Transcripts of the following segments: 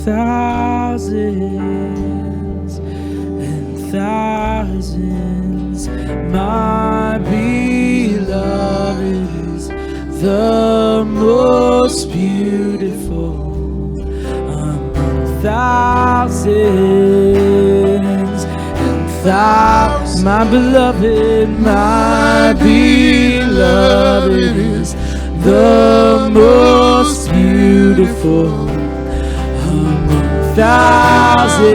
Thousands and thousands, my beloved is the most beautiful among thousands and thousands. My beloved is the most beautiful among thousands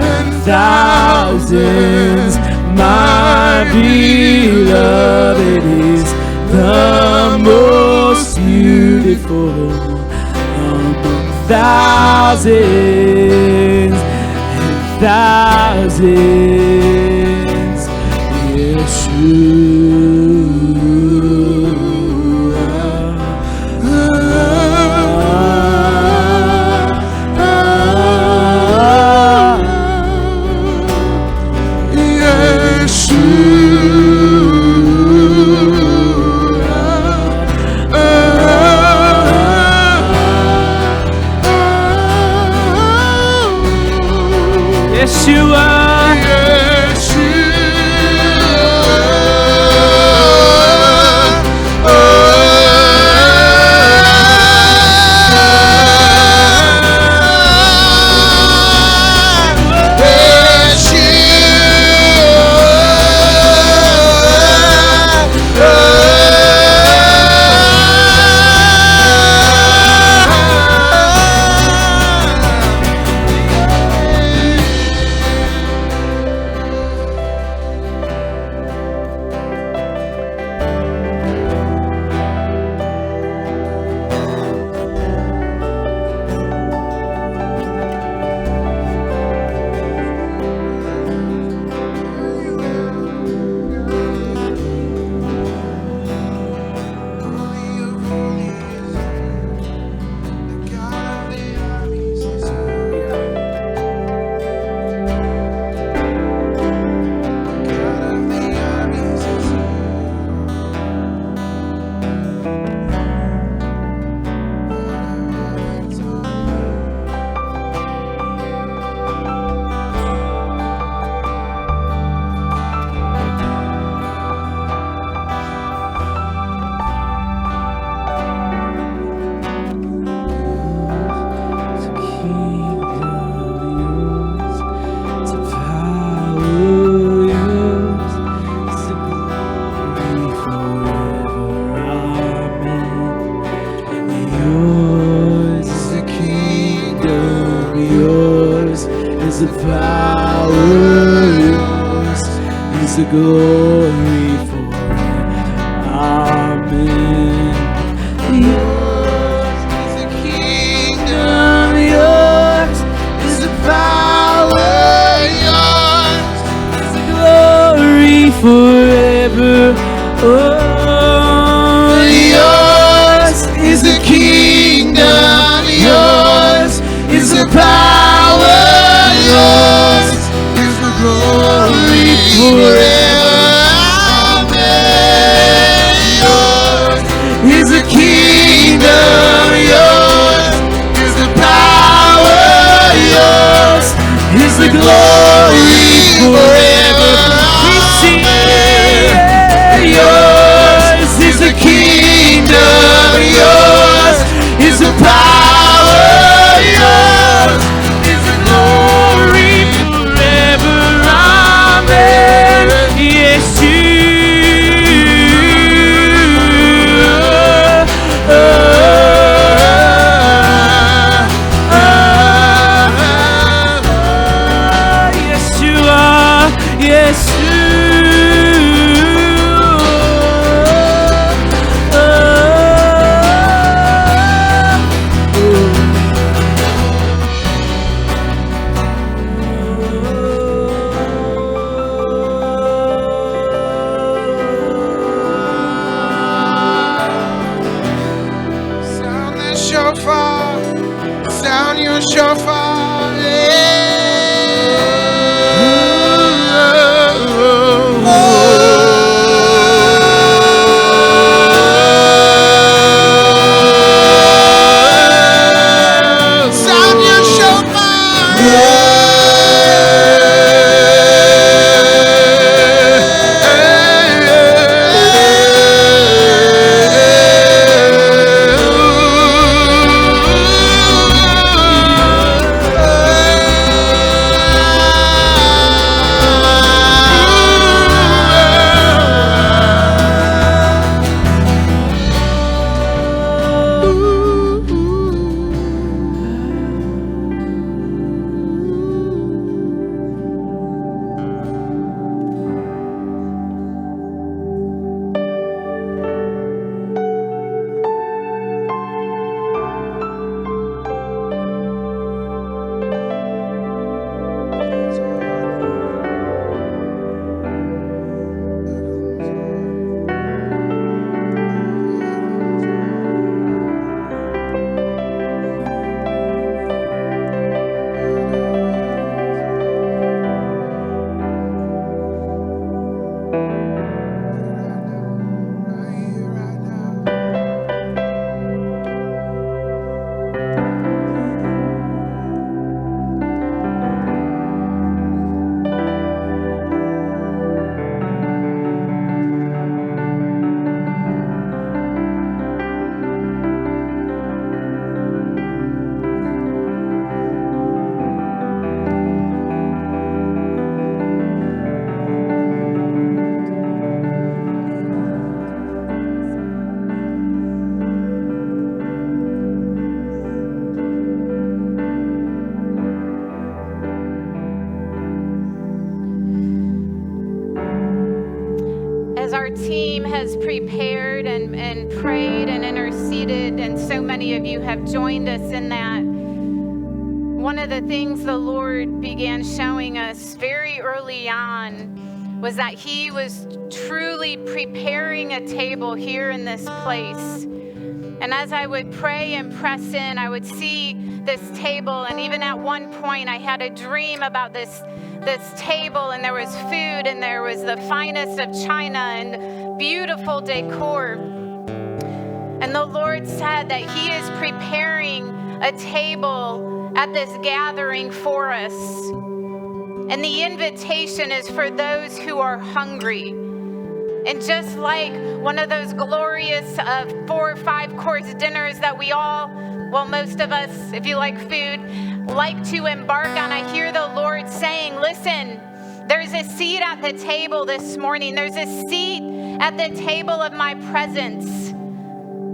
and thousands. My beloved is the most beautiful among thousands and thousands. Yeshua. The glory forever. Amen. Yours is the kingdom, yours is the power, yours is the glory forever. Oh, yours is the kingdom, yours is the power, yours is the glory forever. The glory forever. We sing, yours is the kingdom, yours is the power, yours is the glory forever. Amen. shofar, sound your shofar, sound your shofar. Our team has prepared and prayed and interceded, and so many of you have joined us in that. One of the things the Lord began showing us very early on was that He was truly preparing a table here in this place. And as I would pray and press in, I would see this table, and even at one point I had a dream about this table, and there was food, and there was the finest of china and beautiful decor. And the Lord said that He is preparing a table at this gathering for us. And the invitation is for those who are hungry. And just like one of those glorious 4 or 5 course dinners that we all, well, most of us, if you like food, like to embark on, I hear the Lord saying, listen, there's a seat at the table this morning. There's a seat at the table of my presence.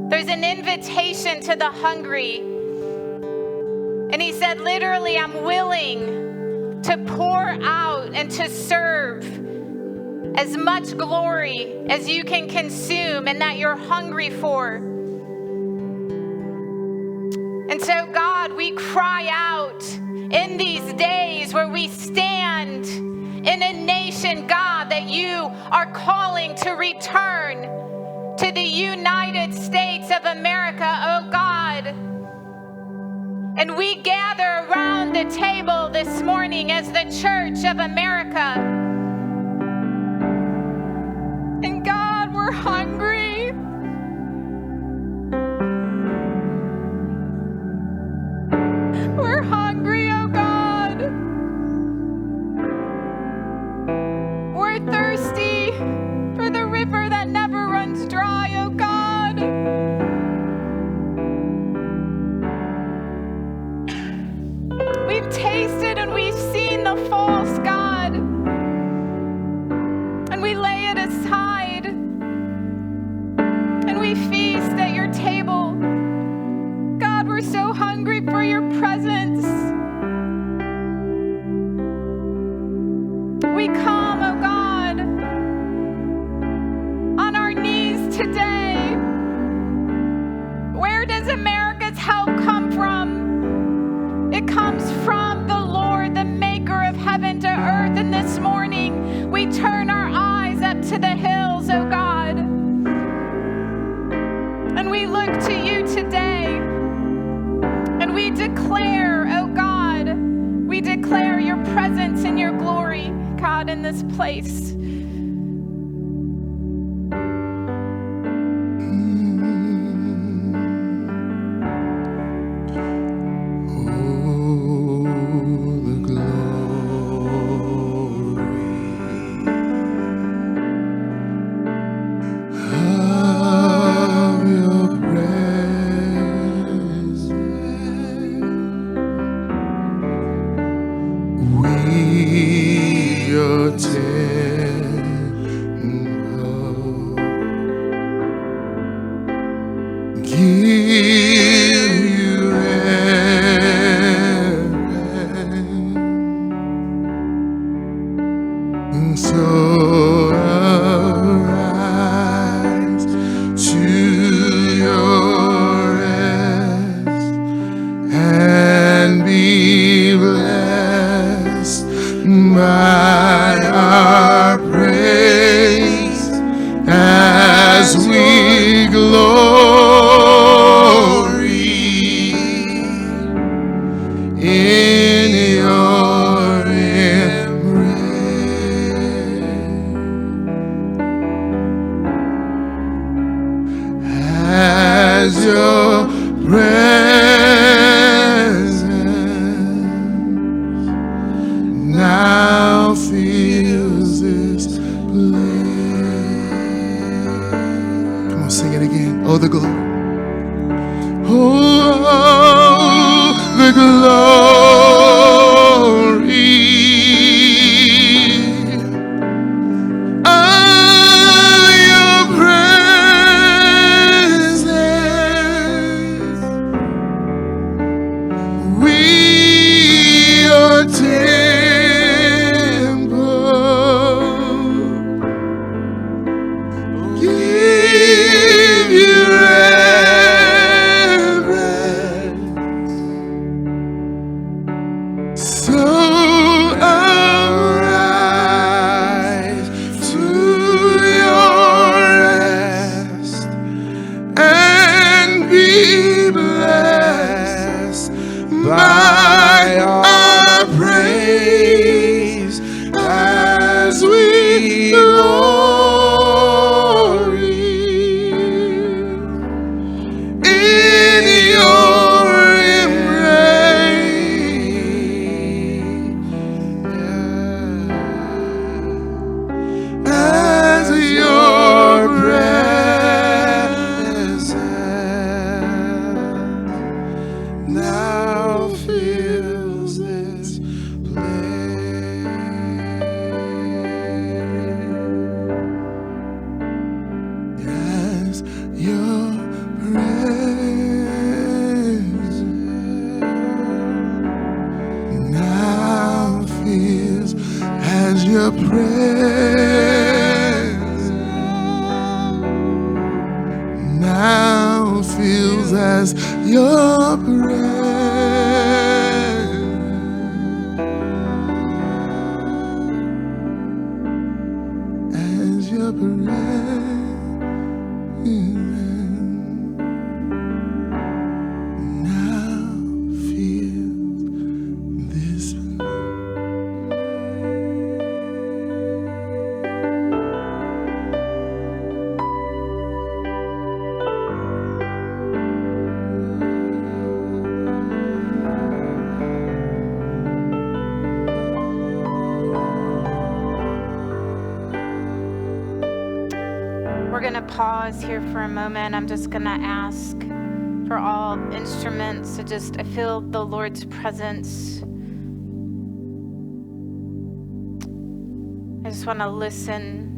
There's an invitation to the hungry. And He said, literally, I'm willing to pour out and to serve as much glory as you can consume and that you're hungry for. And so, God, we cry out in these days where we stand in a nation, God, that you are calling to return to the United States of America, oh God. And we gather around the table this morning as the Church of America. And God, we're hungry. We're hungry, oh God. We're thirsty for the river that never runs dry, oh God. We've tasted and we've seen the false, God. And we lay it aside. And we feast at your table. God, we're so hungry for your presence. We come, oh God, on our knees today. Where does America's help come from? It comes from the Lord, the maker of heaven to earth. And this morning, we turn our eyes up to the hills, oh God. And we look to you today. we declare, oh God, we declare your presence and your glory, God, in this place. Pause here for a moment. I'm just going to ask for all instruments to just feel the Lord's presence. I just want to listen.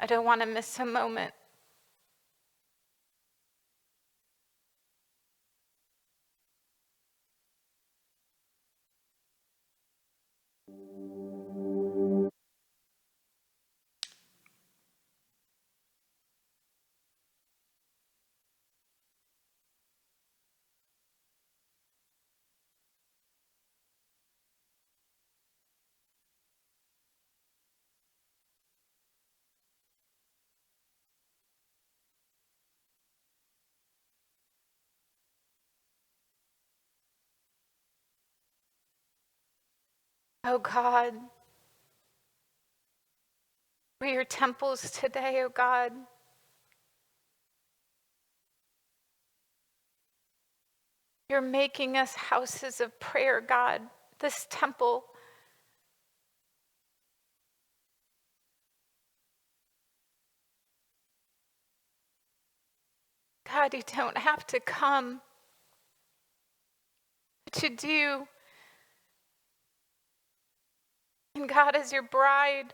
I don't want to miss a moment. Oh God, we're your temples today, oh God. You're making us houses of prayer, God, this temple. God, you don't have to come, but you do. And God, as your bride,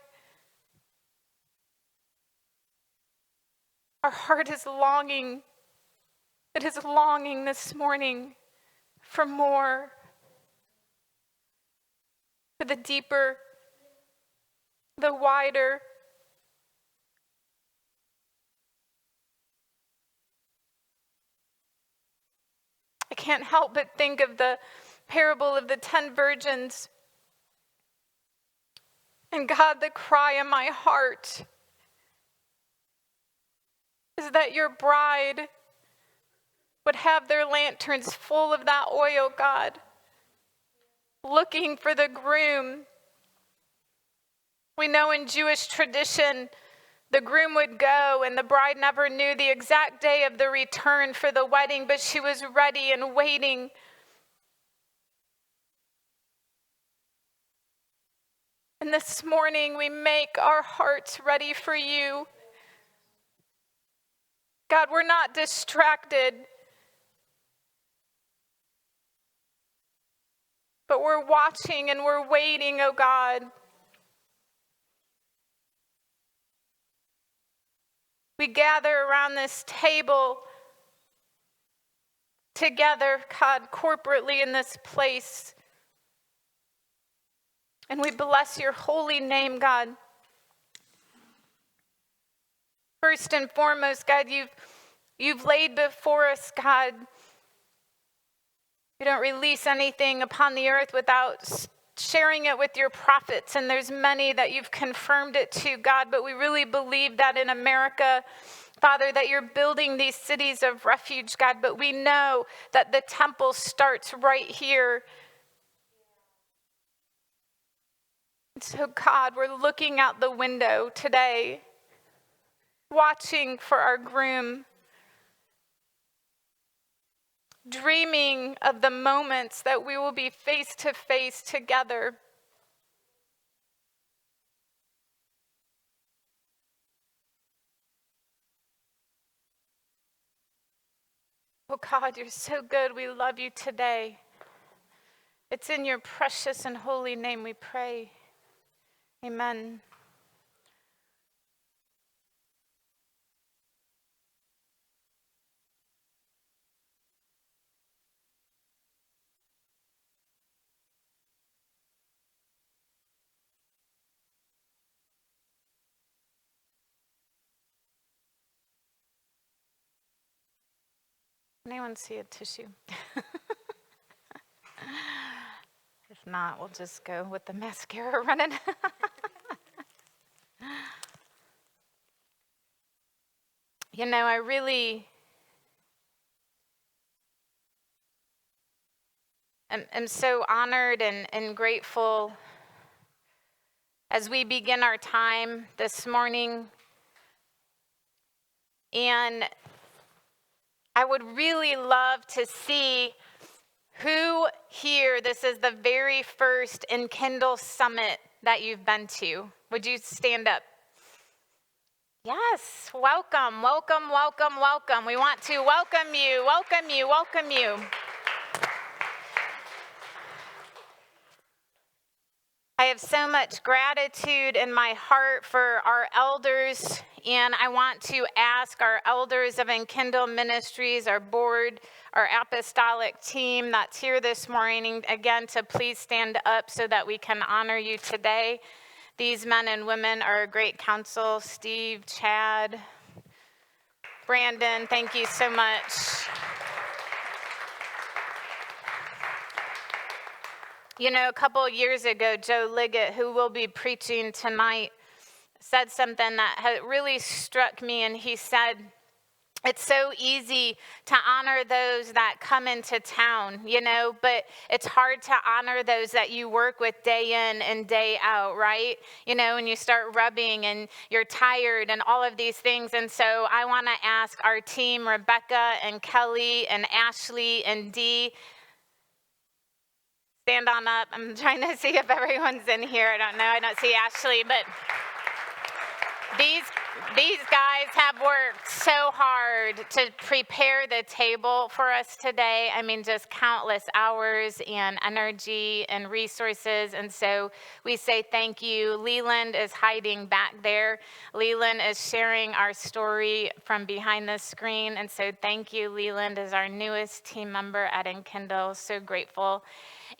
our heart is longing. It is longing this morning for more, for the deeper, the wider. I can't help but think of the parable of the 10 virgins. And God, the cry in my heart is that your bride would have their lanterns full of that oil, God, looking for the groom. We know in Jewish tradition, the groom would go and the bride never knew the exact day of the return for the wedding, but she was ready and waiting. And this morning, we make our hearts ready for you. God, we're not distracted, but we're watching and we're waiting, oh God. We gather around this table together, God, corporately in this place. And we bless your holy name, God. First and foremost, God, you've laid before us, God. You don't release anything upon the earth without sharing it with your prophets, and there's many that you've confirmed it to, God, but we really believe that in America, Father, that you're building these cities of refuge, God, but we know that the temple starts right here. So, God, we're looking out the window today, watching for our groom, dreaming of the moments that we will be face to face together. Oh God, you're so good. We love you today. It's in your precious and holy name we pray. Amen. Anyone see a tissue? If not, we'll just go with the mascara running. You know, I really am so honored and grateful as we begin our time this morning. And I would really love to see who here, this is the very first Enkindle Summit that you've been to. Would you stand up? Yes, welcome, welcome, welcome, welcome. We want to welcome you, welcome you, welcome you. I have so much gratitude in my heart for our elders, and I want to ask our elders of Enkindle Ministries, our board, our apostolic team that's here this morning, again, to please stand up so that we can honor you today. These men and women are a great council. Steve, Chad, Brandon, thank you so much. You know, a couple of years ago, Joe Liggett, who will be preaching tonight, said something that had really struck me, and he said, It's so easy to honor those that come into town, but it's hard to honor those that you work with day in and day out, right? When you start rubbing and you're tired and all of these things. And so I want to ask our team, Rebecca and Kelly and Ashley and Dee, stand on up. I'm trying to see if everyone's in here. I don't know. I don't see Ashley, but these guys have worked so hard to prepare the table for us today. I mean, just countless hours and energy and resources. And so we say thank you. Leland is hiding back there. Leland is sharing our story from behind the screen. And so thank you, Leland, as our newest team member at Enkindle. So grateful.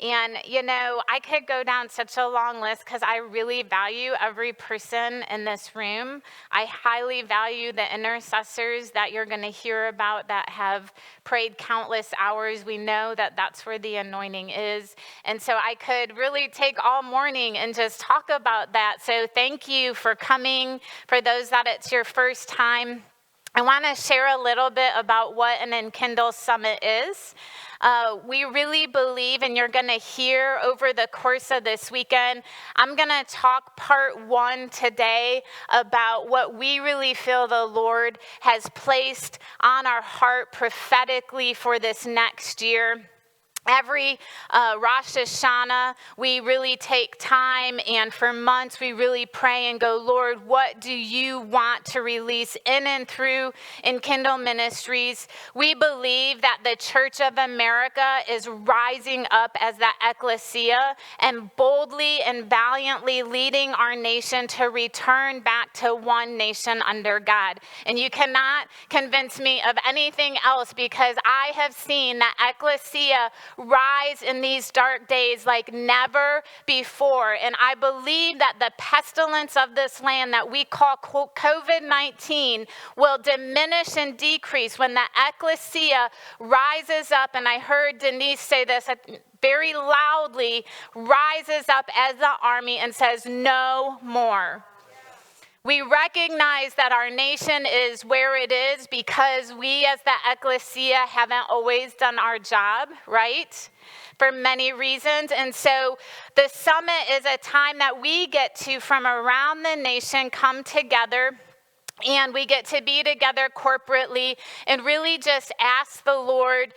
And, I could go down such a long list because I really value every person in this room. I highly value the intercessors that you're going to hear about that have prayed countless hours. We know that that's where the anointing is. And so I could really take all morning and just talk about that. So thank you for coming. For those that it's your first time, I want to share a little bit about what an Enkindle Summit is. We really believe, and you're going to hear over the course of this weekend, I'm going to talk part 1 today about what we really feel the Lord has placed on our heart prophetically for this next year. Every Rosh Hashanah, we really take time, and for months we really pray and go, Lord, what do you want to release in and through Enkindle Ministries? We believe that the Church of America is rising up as the ecclesia and boldly and valiantly leading our nation to return back to one nation under God. And you cannot convince me of anything else, because I have seen the ecclesia rise in these dark days like never before. And I believe that the pestilence of this land that we call COVID-19 will diminish and decrease when the ecclesia rises up. And I heard Denise say this very loudly, rises up as the army and says, no more. We recognize that our nation is where it is because we as the ecclesia haven't always done our job, right? For many reasons. And so the summit is a time that we get to, from around the nation, come together. And we get to be together corporately and really just ask the Lord,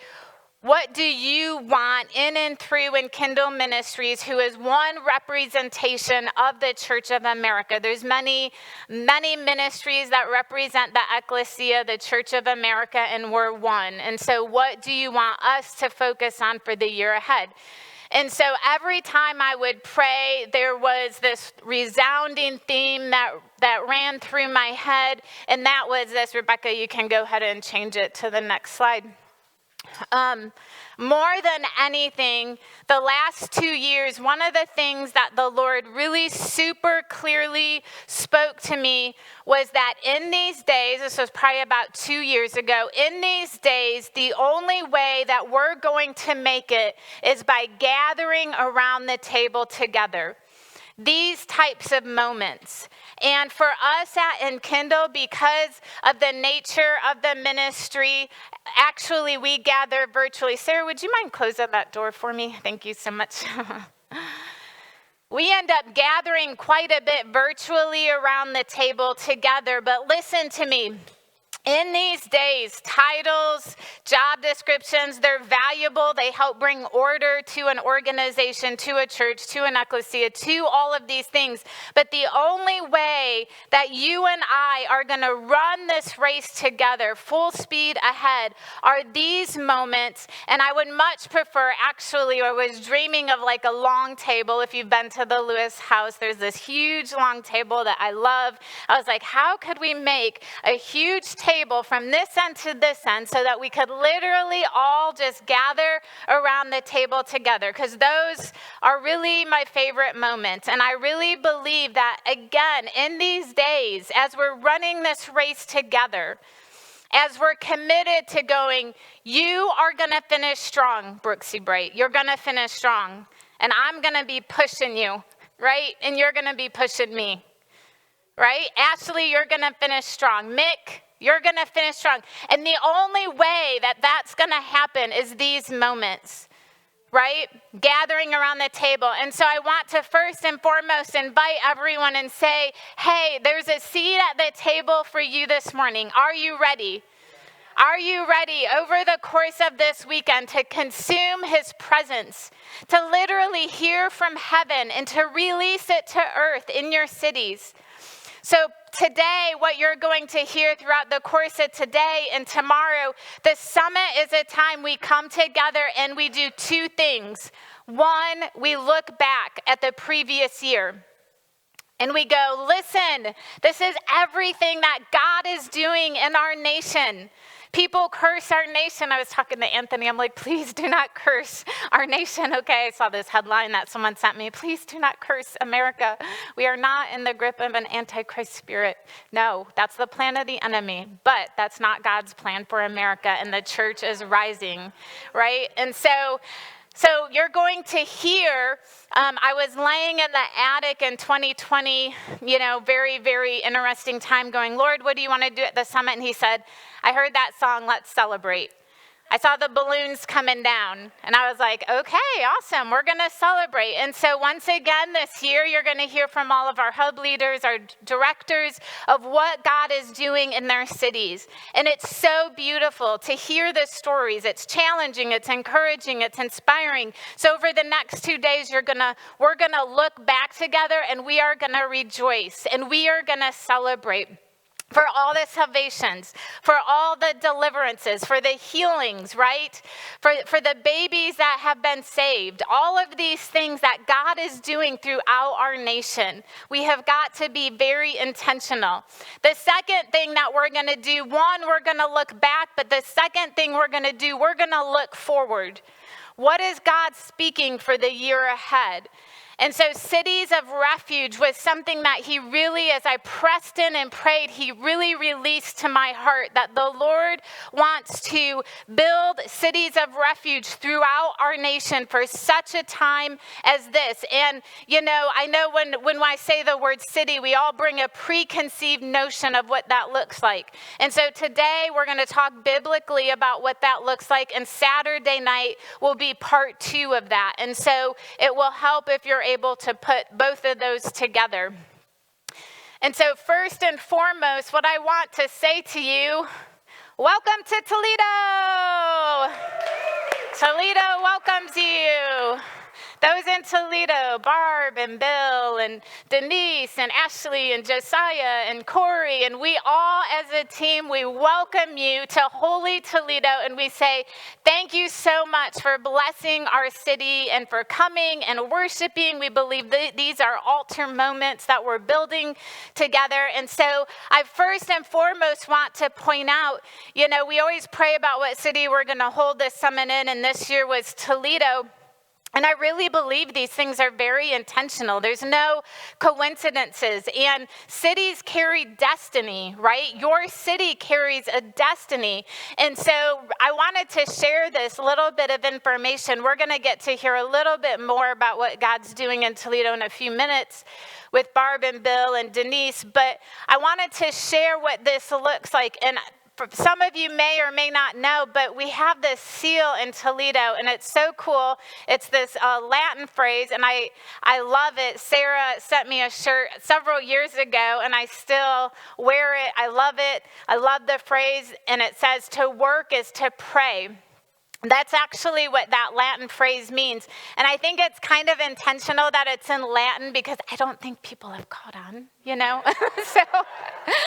what do you want in and through Enkindle Ministries, who is one representation of the Church of America? There's many, many ministries that represent the ecclesia, the Church of America, and we're one. And so what do you want us to focus on for the year ahead? And so every time I would pray, there was this resounding theme that ran through my head, and that was this. Rebecca, you can go ahead and change it to the next slide. More than anything, the last 2 years, one of the things that the Lord really super clearly spoke to me was that in these days, this was probably about 2 years ago, in these days, the only way that we're going to make it is by gathering around the table together. These types of moments. And for us at Enkindle, because of the nature of the ministry, actually we gather virtually. Sarah, would you mind closing that door for me? Thank you so much. We end up gathering quite a bit virtually around the table together, but listen to me. In these days, titles, job descriptions, they're valuable. They help bring order to an organization, to a church, to an ecclesia, to all of these things. But the only way that you and I are going to run this race together, full speed ahead, are these moments. And I would much prefer, actually, I was dreaming of like a long table. If you've been to the Lewis house, there's this huge long table that I love. I was like, how could we make a huge table from this end to this end so that we could literally all just gather around the table together? Because those are really my favorite moments. And I really believe that, again, in these days, as we're running this race together, as we're committed to going, you are going to finish strong, Brooksy Bright. You're going to finish strong. And I'm going to be pushing you, right? And you're going to be pushing me, right? Ashley, you're going to finish strong. Mick, You're going to finish strong. And the only way that that's going to happen is these moments, right? Gathering around the table. And so I want to first and foremost invite everyone and say, hey, there's a seat at the table for you this morning. Are you ready? Are you ready over the course of this weekend to consume his presence, to literally hear from heaven and to release it to earth in your cities? So today, what you're going to hear throughout the course of today and tomorrow, the summit is a time we come together and we do two things. One, we look back at the previous year. And we go, listen, this is everything that God is doing in our nation. People curse our nation. I was talking to Anthony. I'm like, please do not curse our nation. Okay, I saw this headline that someone sent me. Please do not curse America. We are not in the grip of an antichrist spirit. No, that's the plan of the enemy. But that's not God's plan for America. And the church is rising, right? And so you're going to hear, I was laying in the attic in 2020, very, very interesting time going, Lord, what do you want to do at the summit? And he said, I heard that song, Let's Celebrate. I saw the balloons coming down, and I was like, okay, awesome, we're going to celebrate. And so once again this year, you're going to hear from all of our hub leaders, our directors, of what God is doing in their cities. And it's so beautiful to hear the stories. It's challenging, it's encouraging, it's inspiring. So over the next 2 days, we're going to look back together, and we are going to rejoice, and we are going to celebrate. For all the salvations, for all the deliverances, for the healings, right? For the babies that have been saved, all of these things that God is doing throughout our nation. We have got to be very intentional. The second thing that we're going to do, one, we're going to look back, but the second thing we're going to do, we're going to look forward. What is God speaking for the year ahead? And so Cities of Refuge was something that he really, as I pressed in and prayed, he really released to my heart that the Lord wants to build cities of refuge throughout our nation for such a time as this. And, I know when I say the word city, we all bring a preconceived notion of what that looks like. And so today we're going to talk biblically about what that looks like. And Saturday night will be part 2 of that. And so it will help if you're able to put both of those together. And so first and foremost, what I want to say to you, welcome to Toledo. Toledo welcomes you. Those in Toledo, Barb and Bill and Denise and Ashley and Josiah and Corey, and we all as a team, we welcome you to Holy Toledo, and we say thank you so much for blessing our city and for coming and worshiping. We believe that these are altar moments that we're building together. And so I first and foremost want to point out, we always pray about what city we're going to hold this summit in, and this year was Toledo. And I really believe these things are very intentional. There's no coincidences. And cities carry destiny, right? Your city carries a destiny. And so I wanted to share this little bit of information. We're going to get to hear a little bit more about what God's doing in Toledo in a few minutes with Barb and Bill and Denise. But I wanted to share what this looks like. And some of you may or may not know, but we have this seal in Toledo, and it's so cool. It's this Latin phrase, and I love it. Sarah sent me a shirt several years ago, and I still wear it. I love it. I love the phrase, and it says, to work is to pray. That's actually what that Latin phrase means. And I think it's kind of intentional that it's in Latin because I don't think people have caught on, so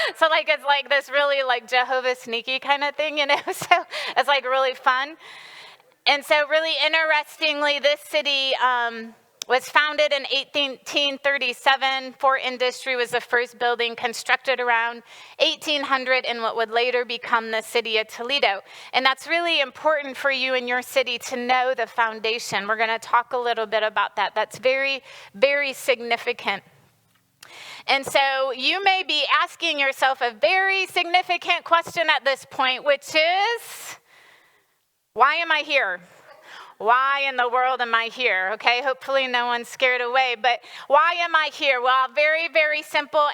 it's like this really like Jehovah's sneaky kind of thing, so it's like really fun. And so really interestingly, this city was founded in 1837. Fort Industry was the first building constructed around 1800 in what would later become the city of Toledo. And that's really important for you in your city to know the foundation. We're going to talk a little bit about that. That's very, very significant. And so you may be asking yourself a very significant question at this point, which is, why am I here? Why in the world am I here? Okay, hopefully no one's scared away, but why am I here? Well, very, very simple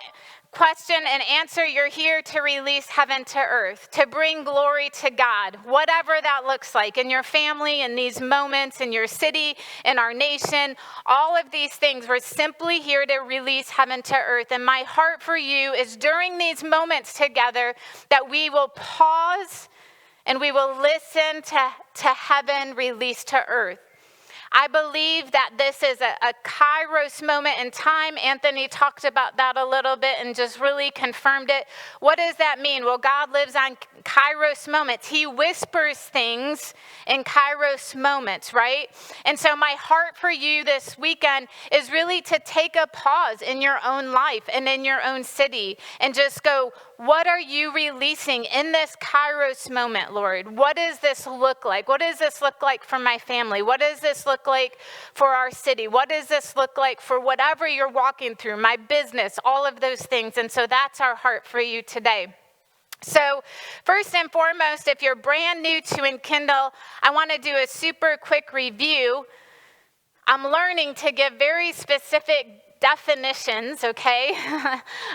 question and answer, you're here to release heaven to earth, to bring glory to God, whatever that looks like in your family, in these moments, in your city, in our nation, all of these things. We're simply here to release heaven to earth. And my heart for you is during these moments together that we will pause and we will listen to heaven released to earth. I believe that this is a Kairos moment in time. Anthony talked about that a little bit and just really confirmed it. What does that mean? Well, God lives on Kairos moments. He whispers things in Kairos moments, right? And so my heart for you this weekend is really to take a pause in your own life and in your own city and just go, what are you releasing in this Kairos moment, Lord? What does this look like? What does this look like for my family? What does this look like for our city? What does this look like for whatever you're walking through, my business, all of those things? And so that's our heart for you today. So first and foremost, if you're brand new to Enkindle, I want to do a super quick review. I'm learning to give very specific definitions, okay?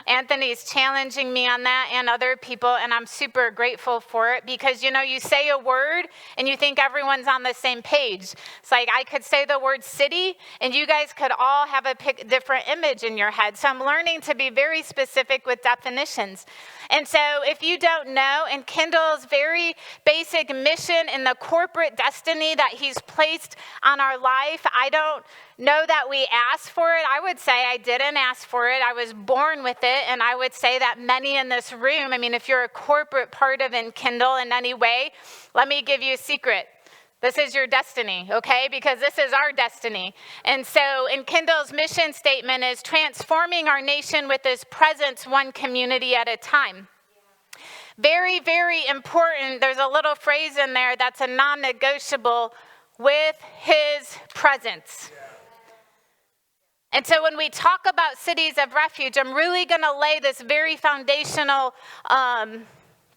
Anthony's challenging me on that and other people, and I'm super grateful for it because, you say a word and you think everyone's on the same page. It's like I could say the word city and you guys could all have a different image in your head. So I'm learning to be very specific with definitions. And so if you don't know, Enkindle's very basic mission in the corporate destiny that he's placed on our life, I don't know that we asked for it. I would say I didn't ask for it. I was born with it. And I would say that many in this room, if you're a corporate part of Enkindle in any way, let me give you a secret. This is your destiny, okay? Because this is our destiny. And so Enkindle's mission statement is transforming our nation with his presence one community at a time. Very, very important. There's a little phrase in there that's a non-negotiable, with his presence. And so when we talk about cities of refuge, I'm really going to lay this very foundational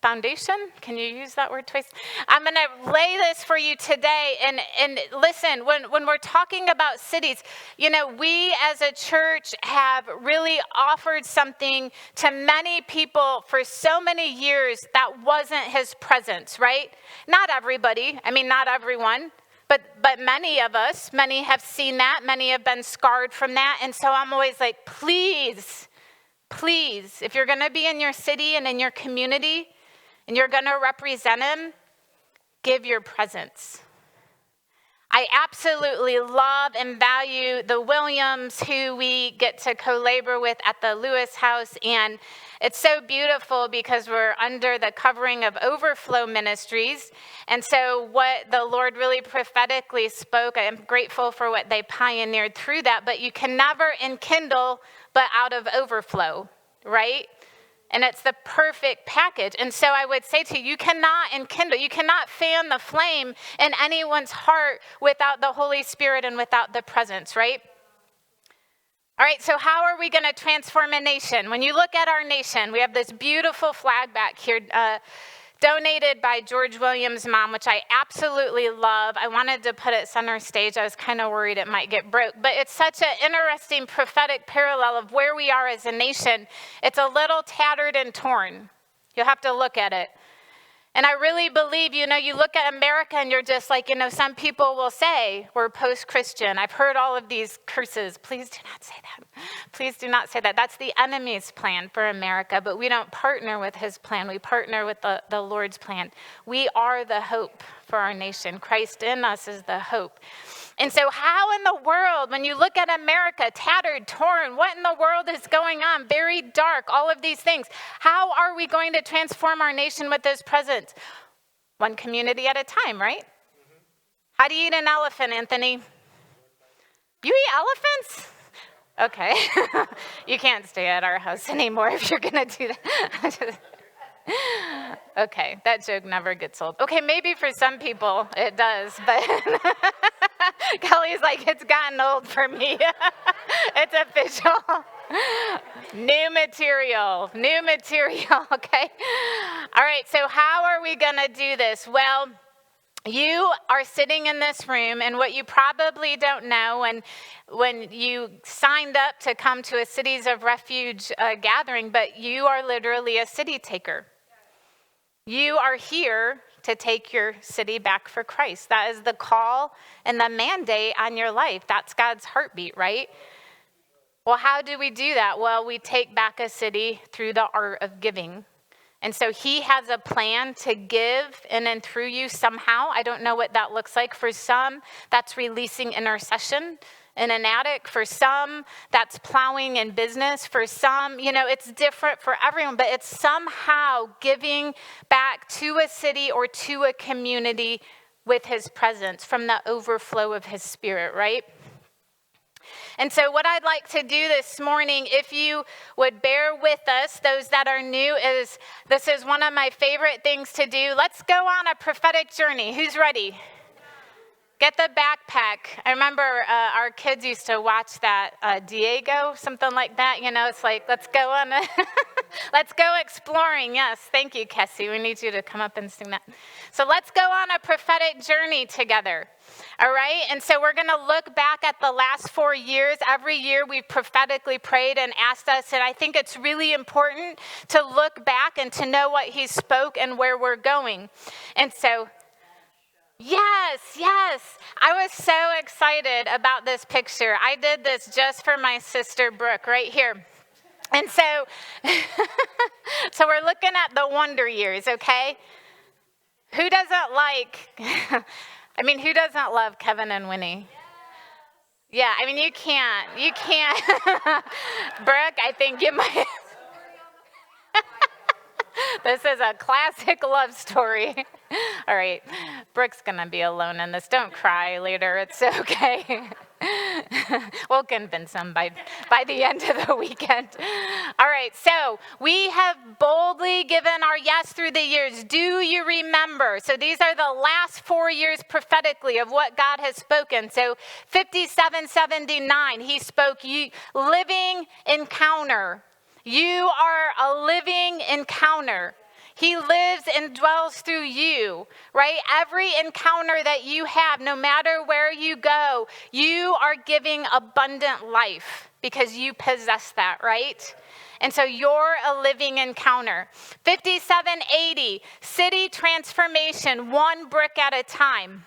foundation. Can you use that word twice? I'm going to lay this for you today. And listen, when we're talking about cities, we as a church have really offered something to many people for so many years that wasn't his presence, right? Not everybody. Not everyone. But many of us, many have seen that. Many have been scarred from that. And so I'm always like, please, if you're going to be in your city and in your community and you're going to represent him, give your presence. I absolutely love and value the Williams, who we get to co-labor with at the Lewis House. And it's so beautiful because we're under the covering of Overflow Ministries. And so what the Lord really prophetically spoke, I am grateful for what they pioneered through that. But you can never enkindle but out of overflow, right? And it's the perfect package. And so I would say to you, you cannot enkindle, you cannot fan the flame in anyone's heart without the Holy Spirit and without the presence, right? All right, so how are we going to transform a nation? When you look at our nation, we have this beautiful flag back here, donated by George Williams' mom, which I absolutely love. I wanted to put it center stage. I was kind of worried it might get broke. But it's such an interesting prophetic parallel of where we are as a nation. It's a little tattered and torn. You'll have to look at it. And I really believe, you look at America and you're just like, some people will say we're post-Christian. I've heard all of these curses. Please do not say that. Please do not say that. That's the enemy's plan for America, but we don't partner with his plan. We partner with the Lord's plan. We are the hope for our nation. Christ in us is the hope. And so how in the world, when you look at America, tattered, torn, what in the world is going on? Very dark, all of these things. How are we going to transform our nation with his presence? One community at a time, right? Mm-hmm. How do you eat an elephant, Anthony? You eat elephants? Okay. You can't stay at our house anymore if you're going to do that. Okay, that joke never gets old. Okay, maybe for some people it does, but Kelly's like, it's gotten old for me. It's official. New material, okay? All right, so how are we going to do this? Well, You are sitting in this room, and what you probably don't know, when you signed up to come to a Cities of Refuge gathering, but you are literally a city taker. You are here to take your city back for Christ. That is the call and the mandate on your life. That's God's heartbeat, right? Well, how do we do that? Well, we take back a city through the art of giving. And so he has a plan to give in and through you somehow. I don't know what that looks like. For some, that's releasing intercession in an attic. For some, that's plowing in business. For some, it's different for everyone, but it's somehow giving back to a city or to a community with his presence from the overflow of his spirit, right? And so what I'd like to do this morning, if you would bear with us, those that are new, this is one of my favorite things to do. Let's go on a prophetic journey. Who's ready? Get the backpack. I remember our kids used to watch that Diego, something like that. It's like, let's go on, let's go exploring. Yes, thank you, Kessie. We need you to come up and sing that. So let's go on a prophetic journey together. All right, and so we're going to look back at the last 4 years. Every year we've prophetically prayed and asked us, and I think it's really important to look back and to know what he spoke and where we're going. And so, yes. I was so excited about this picture. I did this just for my sister Brooke right here. And so, so we're looking at the wonder years, okay? Who doesn't who doesn't love Kevin and Winnie? Yeah, you can't. Brooke, I think you might. This is a classic love story. All right, Brooke's gonna be alone in this. Don't cry later, it's okay. We'll convince him by the end of the weekend. All right, so we have boldly given our yes through the years. Do you remember? So these are the last 4 years prophetically of what God has spoken. So 57:79, he spoke, you living encounter. You are a living encounter. He lives and dwells through you, right? Every encounter that you have, no matter where you go, you are giving abundant life because you possess that, right? And so you're a living encounter. 5780, city transformation, one brick at a time.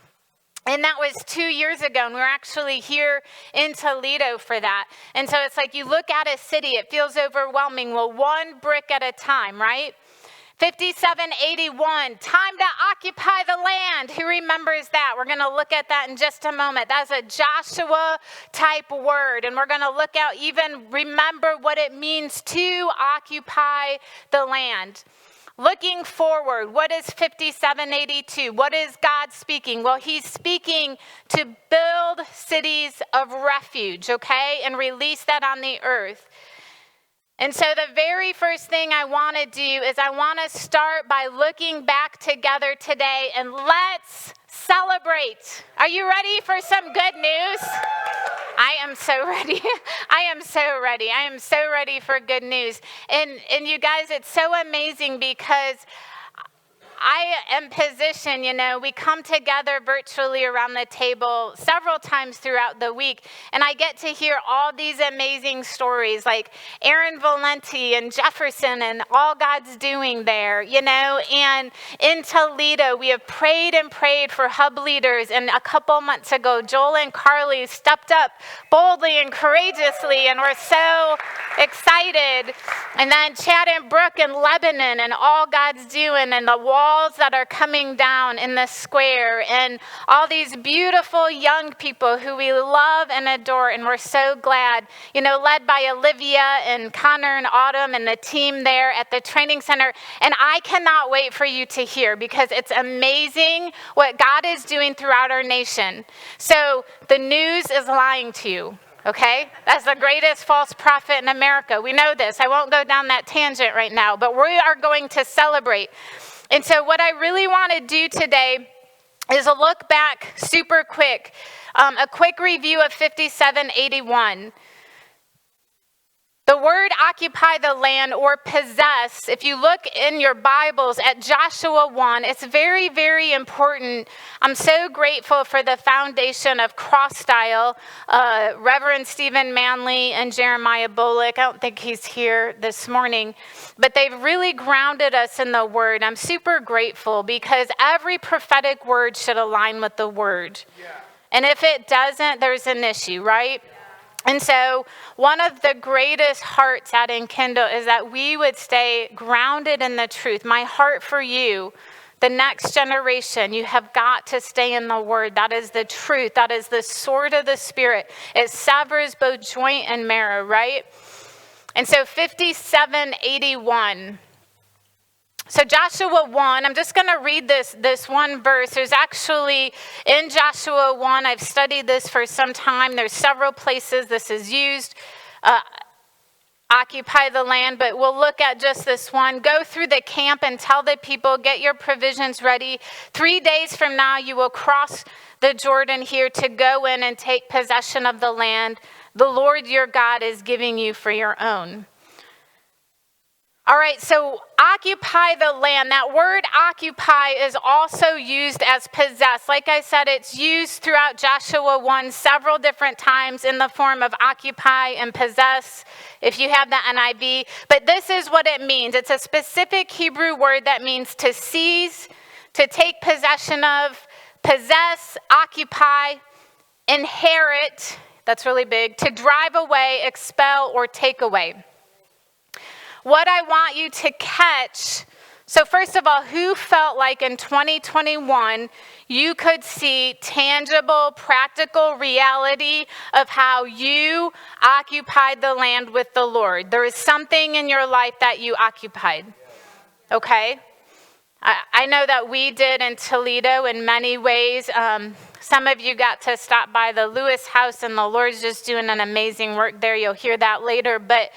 And that was 2 years ago, and we were actually here in Toledo for that. And so it's like you look at a city, it feels overwhelming. Well, one brick at a time, right? 5781, time to occupy the land. Who remembers that? We're going to look at that in just a moment. That's a Joshua type word. And we're going to look at remember what it means to occupy the land. Looking forward, what is 5782? What is God speaking? Well, he's speaking to build cities of refuge, okay? And release that on the earth. And so the very first thing I want to do is I want to start by looking back together today, and let's celebrate. Are you ready for some good news? I am so ready. I am so ready for good news. And you guys, it's so amazing because I am positioned, we come together virtually around the table several times throughout the week, and I get to hear all these amazing stories like Aaron Valenti and Jefferson and all God's doing there, and in Toledo, we have prayed and prayed for hub leaders, and a couple months ago, Joel and Carly stepped up boldly and courageously, and we're so excited. And then Chad and Brooke in Lebanon and all God's doing, and the walls that are coming down in the square, and all these beautiful young people who we love and adore, and we're so glad, led by Olivia and Connor and Autumn and the team there at the training center. And I cannot wait for you to hear, because it's amazing what God is doing throughout our nation. So the news is lying to you. Okay? That's the greatest false prophet in America. We know this. I won't go down that tangent right now, but we are going to celebrate. And so what I really want to do today is a look back super quick, a quick review of 5781. The word occupy the land or possess, if you look in your Bibles at Joshua 1, it's very, very important. I'm so grateful for the foundation of Cross Style, Reverend Stephen Manley and Jeremiah Bullock. I don't think he's here this morning, but they've really grounded us in the word. I'm super grateful because every prophetic word should align with the word. Yeah. And if it doesn't, there's an issue, right? And so one of the greatest hearts at Enkindle is that we would stay grounded in the truth. My heart for you, the next generation, you have got to stay in the word. That is the truth. That is the sword of the Spirit. It severs both joint and marrow, right? And so 57:81. So Joshua 1, I'm just going to read this one verse. There's actually, in Joshua 1, I've studied this for some time. There's several places this is used, occupy the land, but we'll look at just this one. Go through the camp and tell the people, get your provisions ready. 3 days from now, you will cross the Jordan here to go in and take possession of the land the Lord your God is giving you for your own. All right, so occupy the land. That word occupy is also used as possess. Like I said, it's used throughout Joshua 1 several different times in the form of occupy and possess, if you have the NIV. But this is what it means. It's a specific Hebrew word that means to seize, to take possession of, possess, occupy, inherit, that's really big, to drive away, expel, or take away. What I want you to catch, so first of all, who felt like in 2021 you could see tangible, practical reality of how you occupied the land with the Lord? There is something in your life that you occupied, okay? I know that we did in Toledo in many ways. Some of you got to stop by the Lewis house, and the Lord's just doing an amazing work there. You'll hear that later, but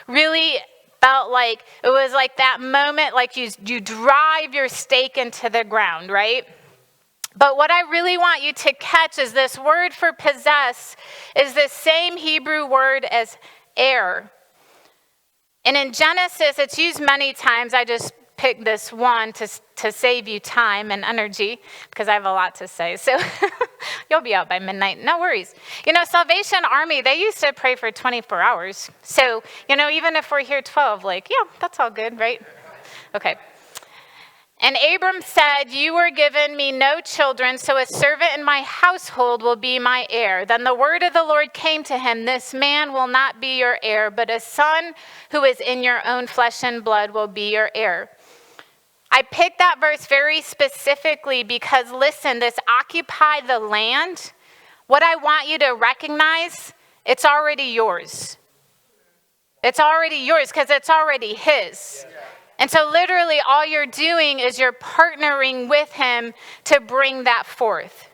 really felt like it was like that moment, like you drive your stake into the ground, right? But what I really want you to catch is this word for possess is the same Hebrew word as heir. And in Genesis, it's used many times. I just picked this one to save you time and energy because I have a lot to say. So you'll be out by midnight. No worries. You know, Salvation Army, they used to pray for 24 hours. So, you know, even if we're here 12, like, yeah, that's all good, right? Okay. And Abram said, you were given me no children, so a servant in my household will be my heir. Then the word of the Lord came to him, this man will not be your heir, but a son who is in your own flesh and blood will be your heir. I picked that verse very specifically because, listen, this occupy the land, what I want you to recognize, it's already yours. It's already yours because it's already his. And so literally all you're doing is you're partnering with him to bring that forth,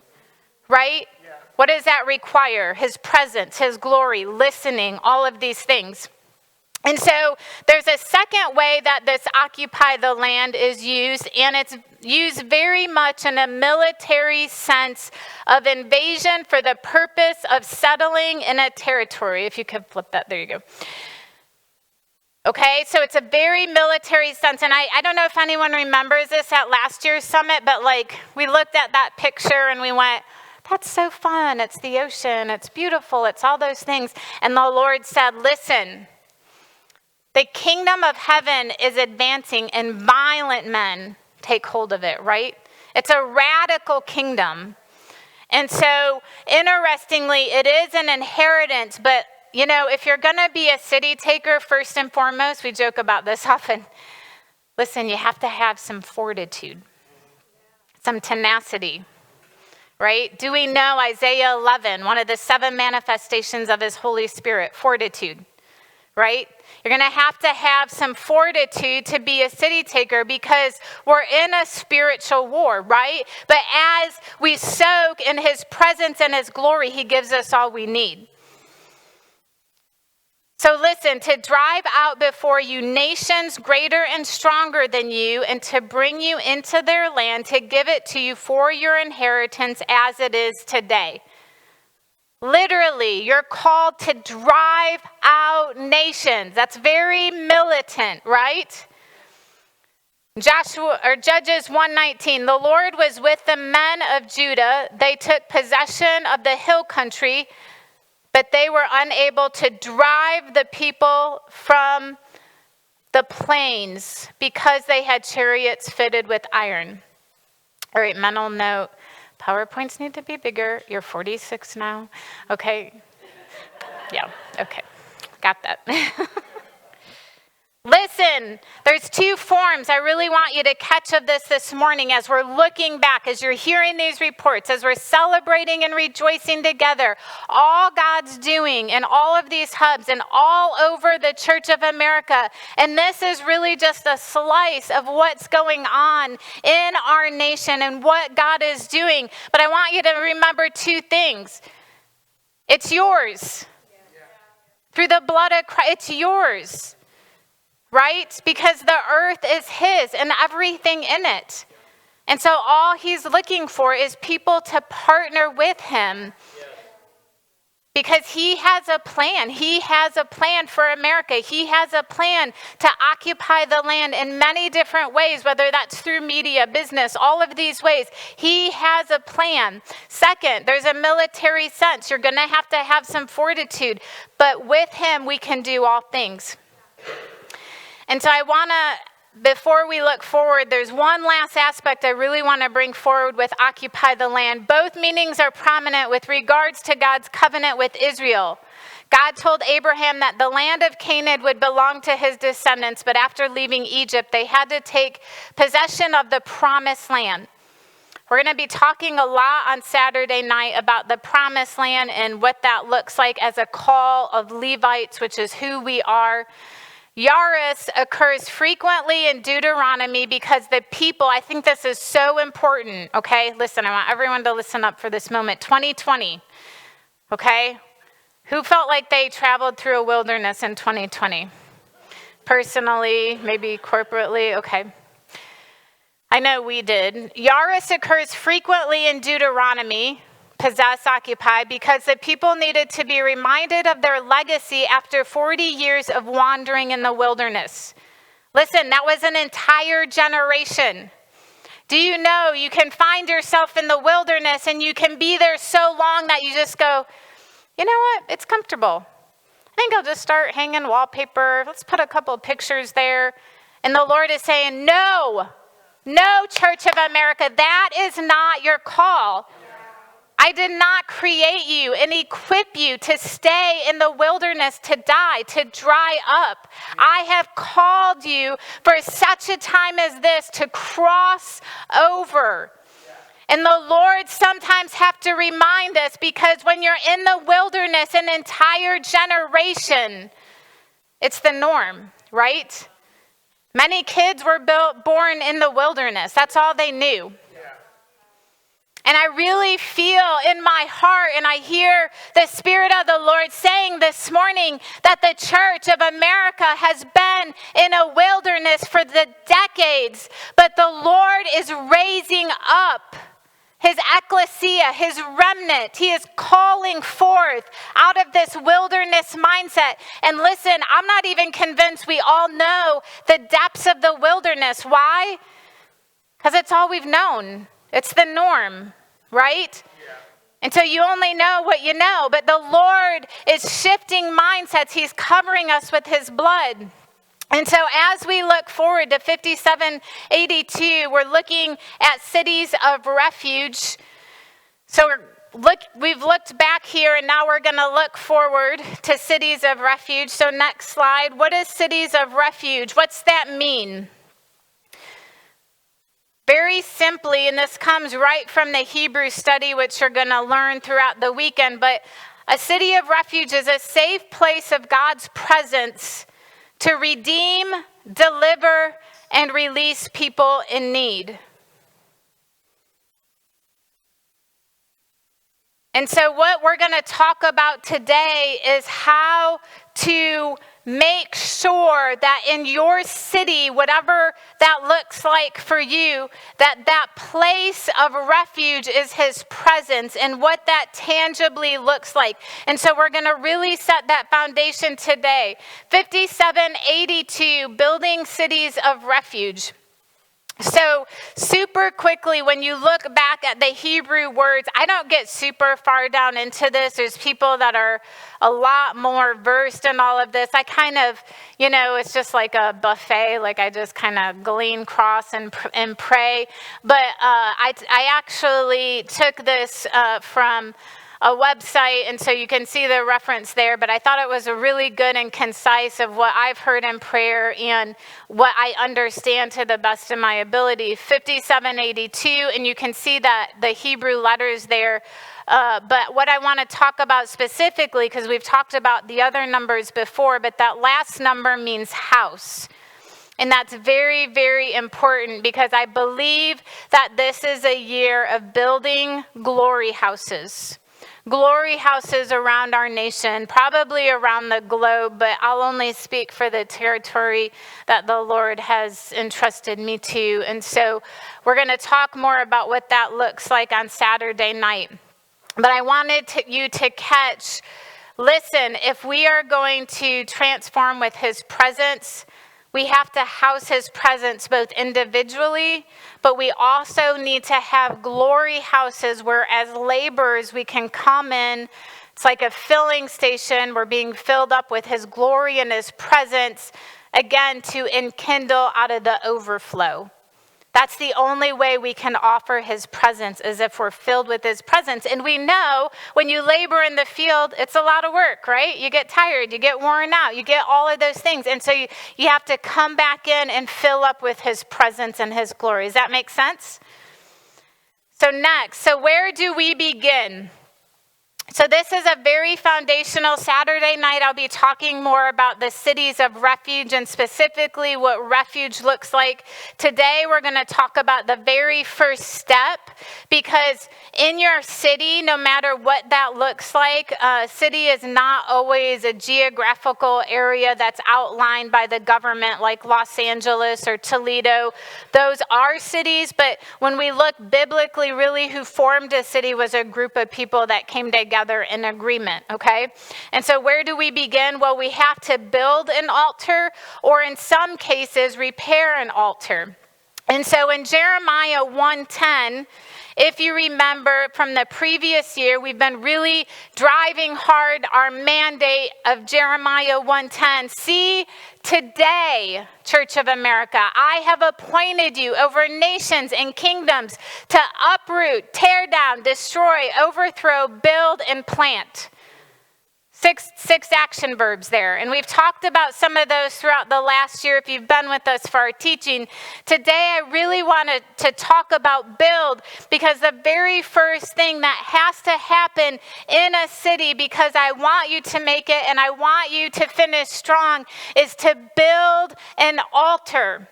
right? Yeah. What does that require? His presence, his glory, listening, all of these things. And so there's a second way that this occupy the land is used, and it's used very much in a military sense of invasion for the purpose of settling in a territory. If you could flip that, there you go. Okay, so it's a very military sense, and I don't know if anyone remembers this at last year's summit, but like we looked at that picture and we went, that's so fun, it's the ocean, it's beautiful, it's all those things. And the Lord said, listen, the kingdom of heaven is advancing and violent men take hold of it, right? It's a radical kingdom. And so, interestingly, it is an inheritance, but you know, if you're going to be a city taker, first and foremost, we joke about this often. Listen, you have to have some fortitude, some tenacity, right? Do we know Isaiah 11, one of the 7 manifestations of his Holy Spirit, fortitude, right? You're going to have some fortitude to be a city taker because we're in a spiritual war, right? But as we soak in his presence and his glory, he gives us all we need. So listen, to drive out before you nations greater and stronger than you, and to bring you into their land, to give it to you for your inheritance as it is today. Literally, you're called to drive out nations. That's very militant, right? Judges 1:19, the Lord was with the men of Judah. They took possession of the hill country, but they were unable to drive the people from the plains because they had chariots fitted with iron. All right, mental note. PowerPoints need to be bigger. You're 46 now. Okay. Yeah, okay. Got that. Listen, there's two forms I really want you to catch of this morning as we're looking back, as you're hearing these reports, as we're celebrating and rejoicing together, all God's doing in all of these hubs and all over the Church of America. And this is really just a slice of what's going on in our nation and what God is doing. But I want you to remember two things. It's yours. Through the blood of Christ, it's yours. Right? Because the earth is his and everything in it. And so all he's looking for is people to partner with him. Because he has a plan. He has a plan for America. He has a plan to occupy the land in many different ways, whether that's through media, business, all of these ways. He has a plan. Second, there's a military sense. You're going to have some fortitude. But with him, we can do all things. And so I want to, before we look forward, there's one last aspect I really want to bring forward with occupy the land. Both meanings are prominent with regards to God's covenant with Israel. God told Abraham that the land of Canaan would belong to his descendants, but after leaving Egypt, they had to take possession of the promised land. We're going to be talking a lot on Saturday night about the promised land and what that looks like as a call of Levites, which is who we are. Yaris occurs frequently in Deuteronomy because the people, I think this is so important, okay? Listen, I want everyone to listen up for this moment. 2020, okay? Who felt like they traveled through a wilderness in 2020? Personally, maybe corporately, okay. I know we did. Yaris occurs frequently in Deuteronomy, possess, occupy, because the people needed to be reminded of their legacy after 40 years of wandering in the wilderness. Listen, that was an entire generation. Do you know you can find yourself in the wilderness and you can be there so long that you just go, you know what, it's comfortable. I think I'll just start hanging wallpaper. Let's put a couple of pictures there. And the Lord is saying, no, Church of America, that is not your call. I did not create you and equip you to stay in the wilderness, to die, to dry up. I have called you for such a time as this to cross over. And the Lord sometimes have to remind us, because when you're in the wilderness, an entire generation, it's the norm, right? Many kids were born in the wilderness. That's all they knew. And I really feel in my heart, and I hear the Spirit of the Lord saying this morning that the Church of America has been in a wilderness for the decades, but the Lord is raising up his ecclesia, his remnant. He is calling forth out of this wilderness mindset. And listen, I'm not even convinced we all know the depths of the wilderness. Why? Because it's all we've known. It's the norm, right? Yeah. And so you only know what you know, but the Lord is shifting mindsets. He's covering us with his blood. And so as we look forward to 5782, we're looking at cities of refuge. So we've looked back here, and now we're going to look forward to cities of refuge. So next slide. What is cities of refuge? What's that mean? Very simply, and this comes right from the Hebrew study, which you're going to learn throughout the weekend, but a city of refuge is a safe place of God's presence to redeem, deliver, and release people in need. And so what we're going to talk about today is how to make sure that in your city, whatever that looks like for you, that place of refuge is his presence and what that tangibly looks like. And so we're going to really set that foundation today. 5782, building cities of refuge. So super quickly, when you look back at the Hebrew words, I don't get super far down into this. There's people that are a lot more versed in all of this. I kind of, it's just like a buffet. Like I just kind of glean, cross, and pray. But I actually took this from a website, and so you can see the reference there, but I thought it was a really good and concise of what I've heard in prayer and what I understand to the best of my ability. 5782, and you can see that the Hebrew letters there. But what I want to talk about specifically, because we've talked about the other numbers before, but that last number means house. And that's very, very important because I believe that this is a year of building glory houses. Glory houses around our nation, probably around the globe, but I'll only speak for the territory that the Lord has entrusted me to. And so we're going to talk more about what that looks like on Saturday night. But I wanted you to catch, listen, if we are going to transform with his presence, we have to house his presence both individually, but we also need to have glory houses where as laborers we can come in. It's like a filling station. We're being filled up with his glory and his presence, again, to enkindle out of the overflow. That's the only way we can offer his presence, is if we're filled with his presence. And we know when you labor in the field, it's a lot of work, right? You get tired, you get worn out, you get all of those things. And so you have to come back in and fill up with his presence and his glory. Does that make sense? So next, where do we begin? So this is a very foundational Saturday night. I'll be talking more about the cities of refuge and specifically what refuge looks like. Today we're going to talk about the very first step, because in your city, no matter what that looks like, city is not always a geographical area that's outlined by the government like Los Angeles or Toledo. Those are cities, but when we look biblically, really who formed a city was a group of people that came together in agreement, okay? And so where do we begin? Well, we have to build an altar, or in some cases, repair an altar. And so in Jeremiah 1:10, if you remember from the previous year, we've been really driving hard our mandate of Jeremiah 1:10. See, today, Church of America, I have appointed you over nations and kingdoms to uproot, tear down, destroy, overthrow, build, and plant. Six action verbs there. And we've talked about some of those throughout the last year if you've been with us for our teaching. Today, I really wanted to talk about build, because the very first thing that has to happen in a city, because I want you to make it and I want you to finish strong, is to build an altar.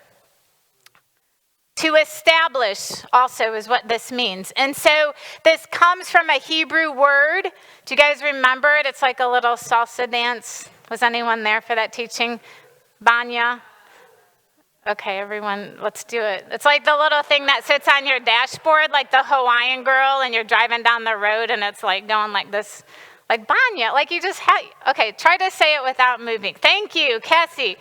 To establish also is what this means. And so this comes from a Hebrew word. Do you guys remember it? It's like a little salsa dance. Was anyone there for that teaching? Banya? Okay, everyone, let's do it. It's like the little thing that sits on your dashboard, like the Hawaiian girl, and you're driving down the road and it's like going like this. Like Banya, like you just had, okay, try to say it without moving. Thank you, Cassie.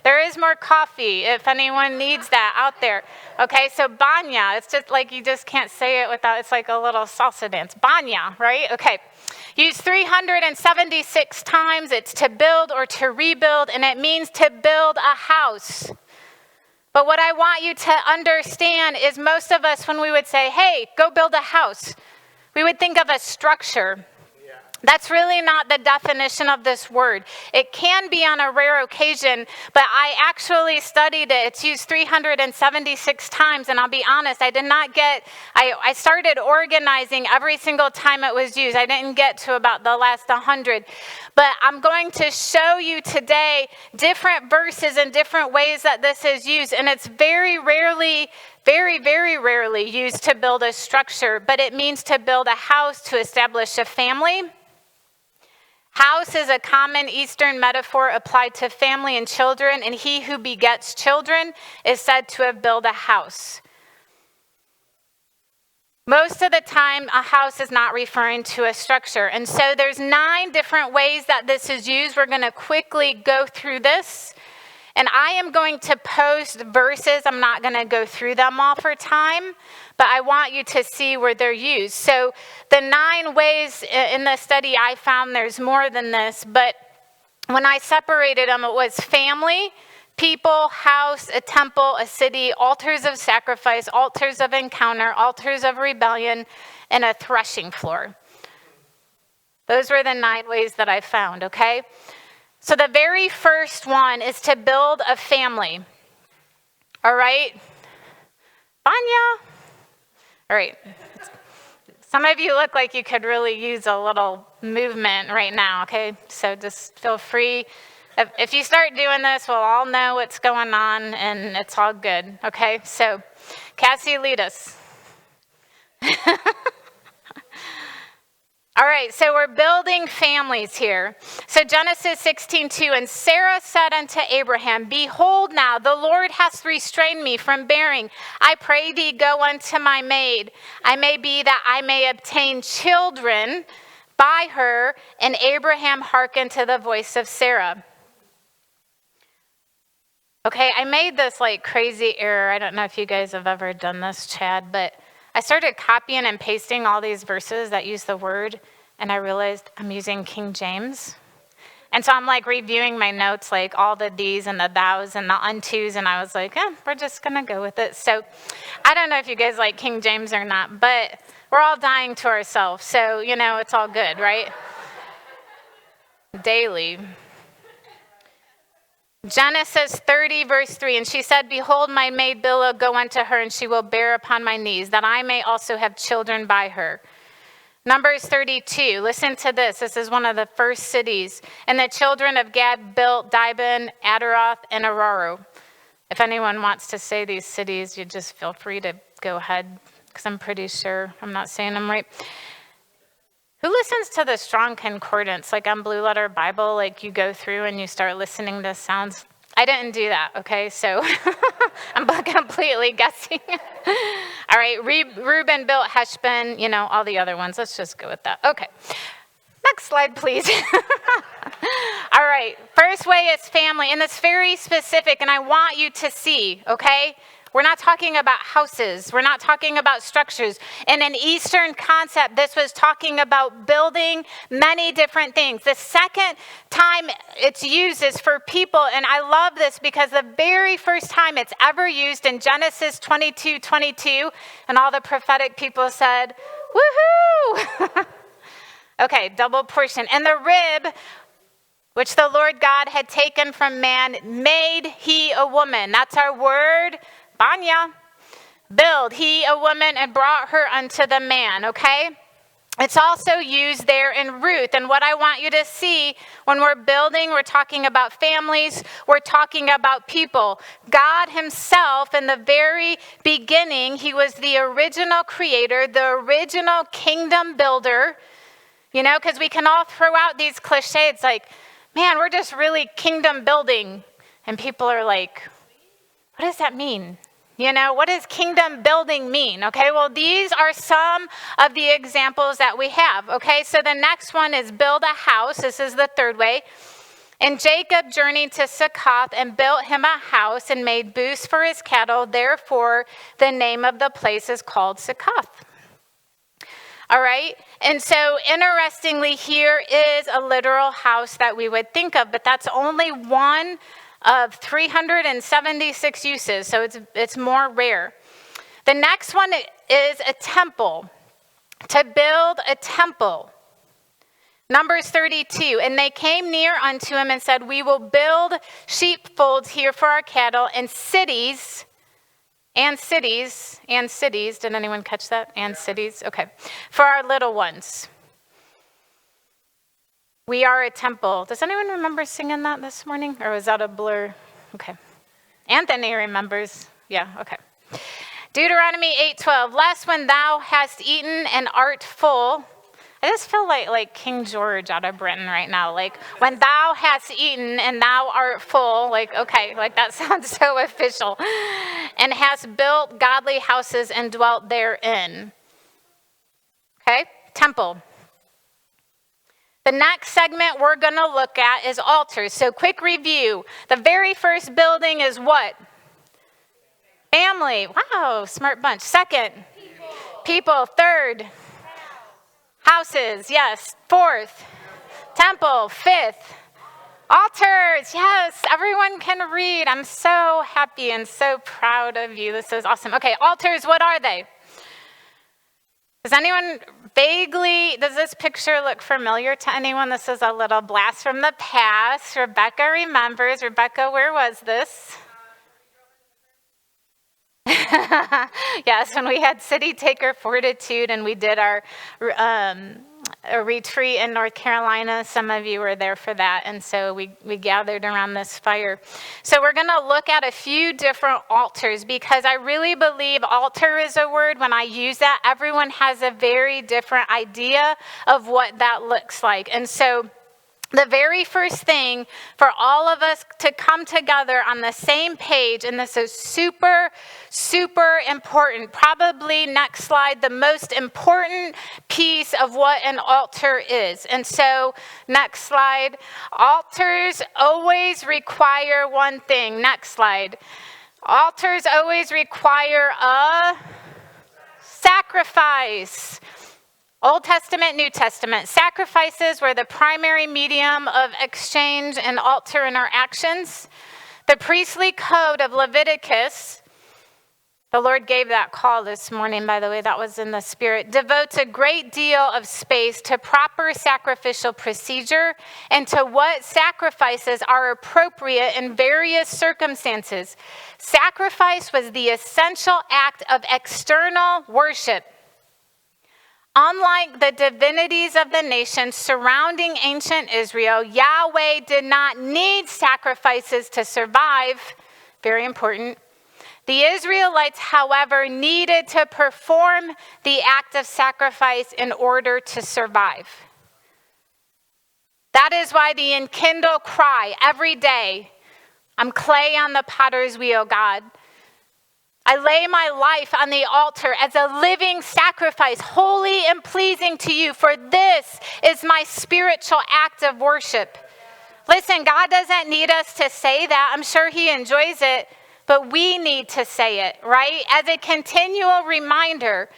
There is more coffee if anyone needs that out there. Okay, so banya, it's just like you just can't say it without, it's like a little salsa dance. Banya, right? Okay. Used 376 times. It's to build or to rebuild, and it means to build a house. But what I want you to understand is most of us, when we would say, hey, go build a house, we would think of a structure. That's really not the definition of this word. It can be on a rare occasion, but I actually studied it. It's used 376 times, and I'll be honest, I started organizing every single time it was used. I didn't get to about the last 100. But I'm going to show you today different verses and different ways that this is used, and it's very rarely Very, very rarely used to build a structure, but it means to build a house to establish a family. House is a common Eastern metaphor applied to family and children, and he who begets children is said to have built a house. Most of the time, a house is not referring to a structure. And so there's 9 different ways that this is used. We're going to quickly go through this. And I am going to post verses. I'm not going to go through them all for time, but I want you to see where they're used. So the 9 ways in the study I found, there's more than this, but when I separated them, it was family, people, house, a temple, a city, altars of sacrifice, altars of encounter, altars of rebellion, and a threshing floor. Those were the 9 ways that I found, okay? So the very first one is to build a family. All right? Vanya? All right. Some of you look like you could really use a little movement right now, okay? So just feel free. If you start doing this, we'll all know what's going on, and it's all good, okay? So, Cassie, lead us. All right, so we're building families here. So Genesis 16:2, and Sarah said unto Abraham, behold now, the Lord hath restrained me from bearing. I pray thee, go unto my maid. I may be that I may obtain children by her. And Abraham hearkened to the voice of Sarah. Okay, I made this like crazy error. I don't know if you guys have ever done this, Chad, but I started copying and pasting all these verses that use the word, and I realized I'm using King James. And so I'm like reviewing my notes, like all the these and the thous and the untos, and I was like, we're just going to go with it. So I don't know if you guys like King James or not, but we're all dying to ourselves. So, it's all good, right? Daily. Genesis 30, verse 3, and she said, behold, my maid Bilhah, go unto her, and she will bear upon my knees, that I may also have children by her. Numbers 32, listen to this. This is one of the first cities. And the children of Gad built Dibon, Adaroth, and Aroer. If anyone wants to say these cities, you just feel free to go ahead, because I'm pretty sure I'm not saying them right. Who listens to the Strong Concordance, like on Blue Letter Bible, like you go through and you start listening to sounds? I didn't do that, okay? So I'm completely guessing. All right, Reuben built Heshbon, all the other ones. Let's just go with that. Okay, next slide, please. All right, first way is family, and it's very specific, and I want you to see, okay? We're not talking about houses. We're not talking about structures. In an Eastern concept, this was talking about building many different things. The second time it's used is for people, and I love this because the very first time it's ever used in Genesis 22:22, and all the prophetic people said, woohoo! Okay, double portion. And the rib, which the Lord God had taken from man, made he a woman. That's our word. Banya, build he a woman and brought her unto the man, okay? It's also used there in Ruth. And what I want you to see when we're building, we're talking about families, we're talking about people. God himself, in the very beginning, he was the original creator, the original kingdom builder, because we can all throw out these cliches like, man, we're just really kingdom building. And people are like, what does that mean? What does kingdom building mean? Okay, well, these are some of the examples that we have. Okay, so the next one is build a house. This is the third way. And Jacob journeyed to Succoth and built him a house and made booths for his cattle. Therefore, the name of the place is called Succoth. All right, and so interestingly, here is a literal house that we would think of, but that's only one of 376 uses, so it's more rare. The next one is a temple, to build a temple. Numbers 32, and they came near unto him and said, we will build sheepfolds here for our cattle, and cities. Did anyone catch that? And cities, okay. For our little ones. We are a temple. Does anyone remember singing that this morning? Or was that a blur? Okay. Anthony remembers. Yeah, okay. Deuteronomy 8:12, lest when thou hast eaten and art full. I just feel like King George out of Britain right now. Like, when thou hast eaten and thou art full, like, okay, like that sounds so official. And hast built godly houses and dwelt therein. Okay, temple. The next segment we're going to look at is altars. So quick review. The very first building is what? Family. Wow, smart bunch. Second, people. Third, houses. Yes. Fourth, temple. Fifth, altars. Yes, everyone can read. I'm so happy and so proud of you. This is awesome. Okay, altars, what are they? Does anyone does this picture look familiar to anyone? This is a little blast from the past. Rebecca remembers. Rebecca, where was this? Yes, when we had City Taker Fortitude and we did our a retreat in North Carolina. Some of you were there for that, and so we gathered around this fire. So we're going to look at a few different altars, because I really believe altar is a word. When I use that, everyone has a very different idea of what that looks like. And so the very first thing for all of us to come together on the same page, and this is super, super important, probably next slide, the most important piece of what an altar is. And so next slide, altars always require one thing. Next slide. Altars always require a sacrifice. Old Testament, New Testament. Sacrifices were the primary medium of exchange and altar interactions. The priestly code of Leviticus, the Lord gave that call this morning, by the way, that was in the Spirit, devotes a great deal of space to proper sacrificial procedure and to what sacrifices are appropriate in various circumstances. Sacrifice was the essential act of external worship. Unlike the divinities of the nations surrounding ancient Israel, Yahweh did not need sacrifices to survive. Very important. The Israelites, however, needed to perform the act of sacrifice in order to survive. That is why the Enkindle cry every day, I'm clay on the potter's wheel, God. I lay my life on the altar as a living sacrifice, holy and pleasing to you, for this is my spiritual act of worship. Listen, God doesn't need us to say that. I'm sure he enjoys it, but we need to say it, right? As a continual reminder.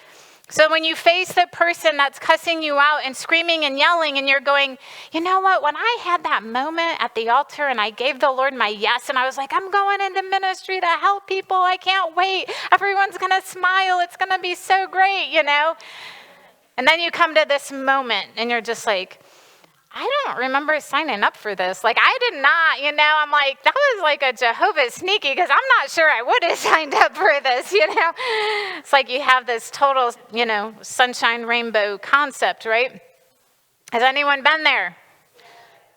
So when you face the person that's cussing you out and screaming and yelling, and you're going, you know what, when I had that moment at the altar and I gave the Lord my yes, and I was like, I'm going into ministry to help people. I can't wait. Everyone's going to smile. It's going to be so great, you know? And then you come to this moment and you're just like, I don't remember signing up for this. Like, I did not, you know, I'm like, that was like a Jehovah's sneaky, because I'm not sure I would have signed up for this, you know. It's like you have this total, you know, sunshine rainbow concept, right? Has anyone been there?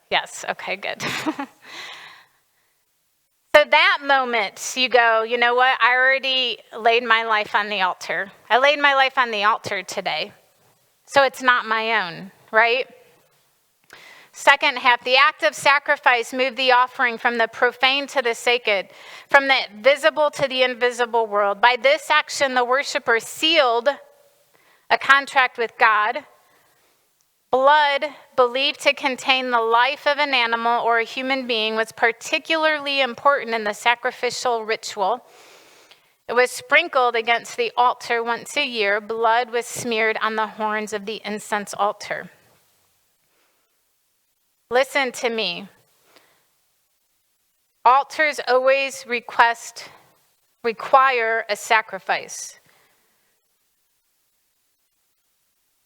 Yes, okay, good. So that moment, you go, you know what? I already laid my life on the altar. I laid my life on the altar today. So it's not my own, right? Second half, the act of sacrifice moved the offering from the profane to the sacred, from the visible to the invisible world. By this action, the worshiper sealed a contract with God. Blood, believed to contain the life of an animal or a human being, was particularly important in the sacrificial ritual. It was sprinkled against the altar once a year. Blood was smeared on the horns of the incense altar. Listen to me. Altars always require a sacrifice.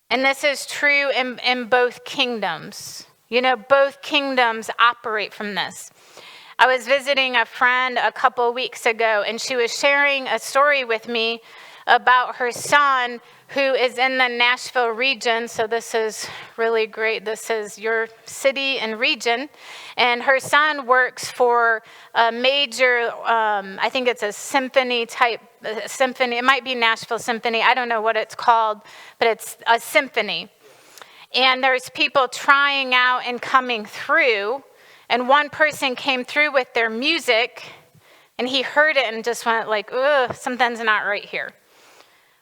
And this is true in both kingdoms. You know, both kingdoms operate from this. I was visiting a friend a couple weeks ago, and she was sharing a story with me about her son who is in the Nashville region. So this is really great. This is your city and region. And her son works for a major, I think it's a symphony type, symphony. It might be Nashville Symphony. I don't know what it's called, but it's a symphony. And there's people trying out and coming through. And one person came through with their music, and he heard it and just went like, ugh, something's not right here.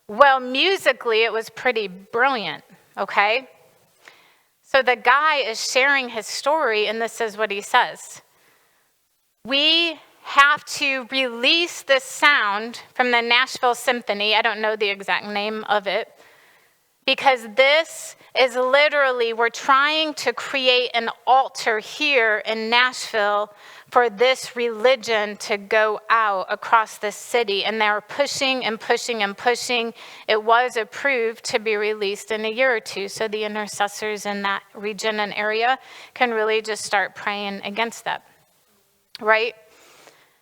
Well, musically, it was pretty brilliant, okay? So the guy is sharing his story, and this is what he says. We have to release this sound from the Nashville Symphony. I don't know the exact name of it. Because this is literally, we're trying to create an altar here in Nashville for this religion to go out across the city. And they're pushing and pushing and pushing. It was approved to be released in a year or two. So the intercessors in that region and area can really just start praying against that, right?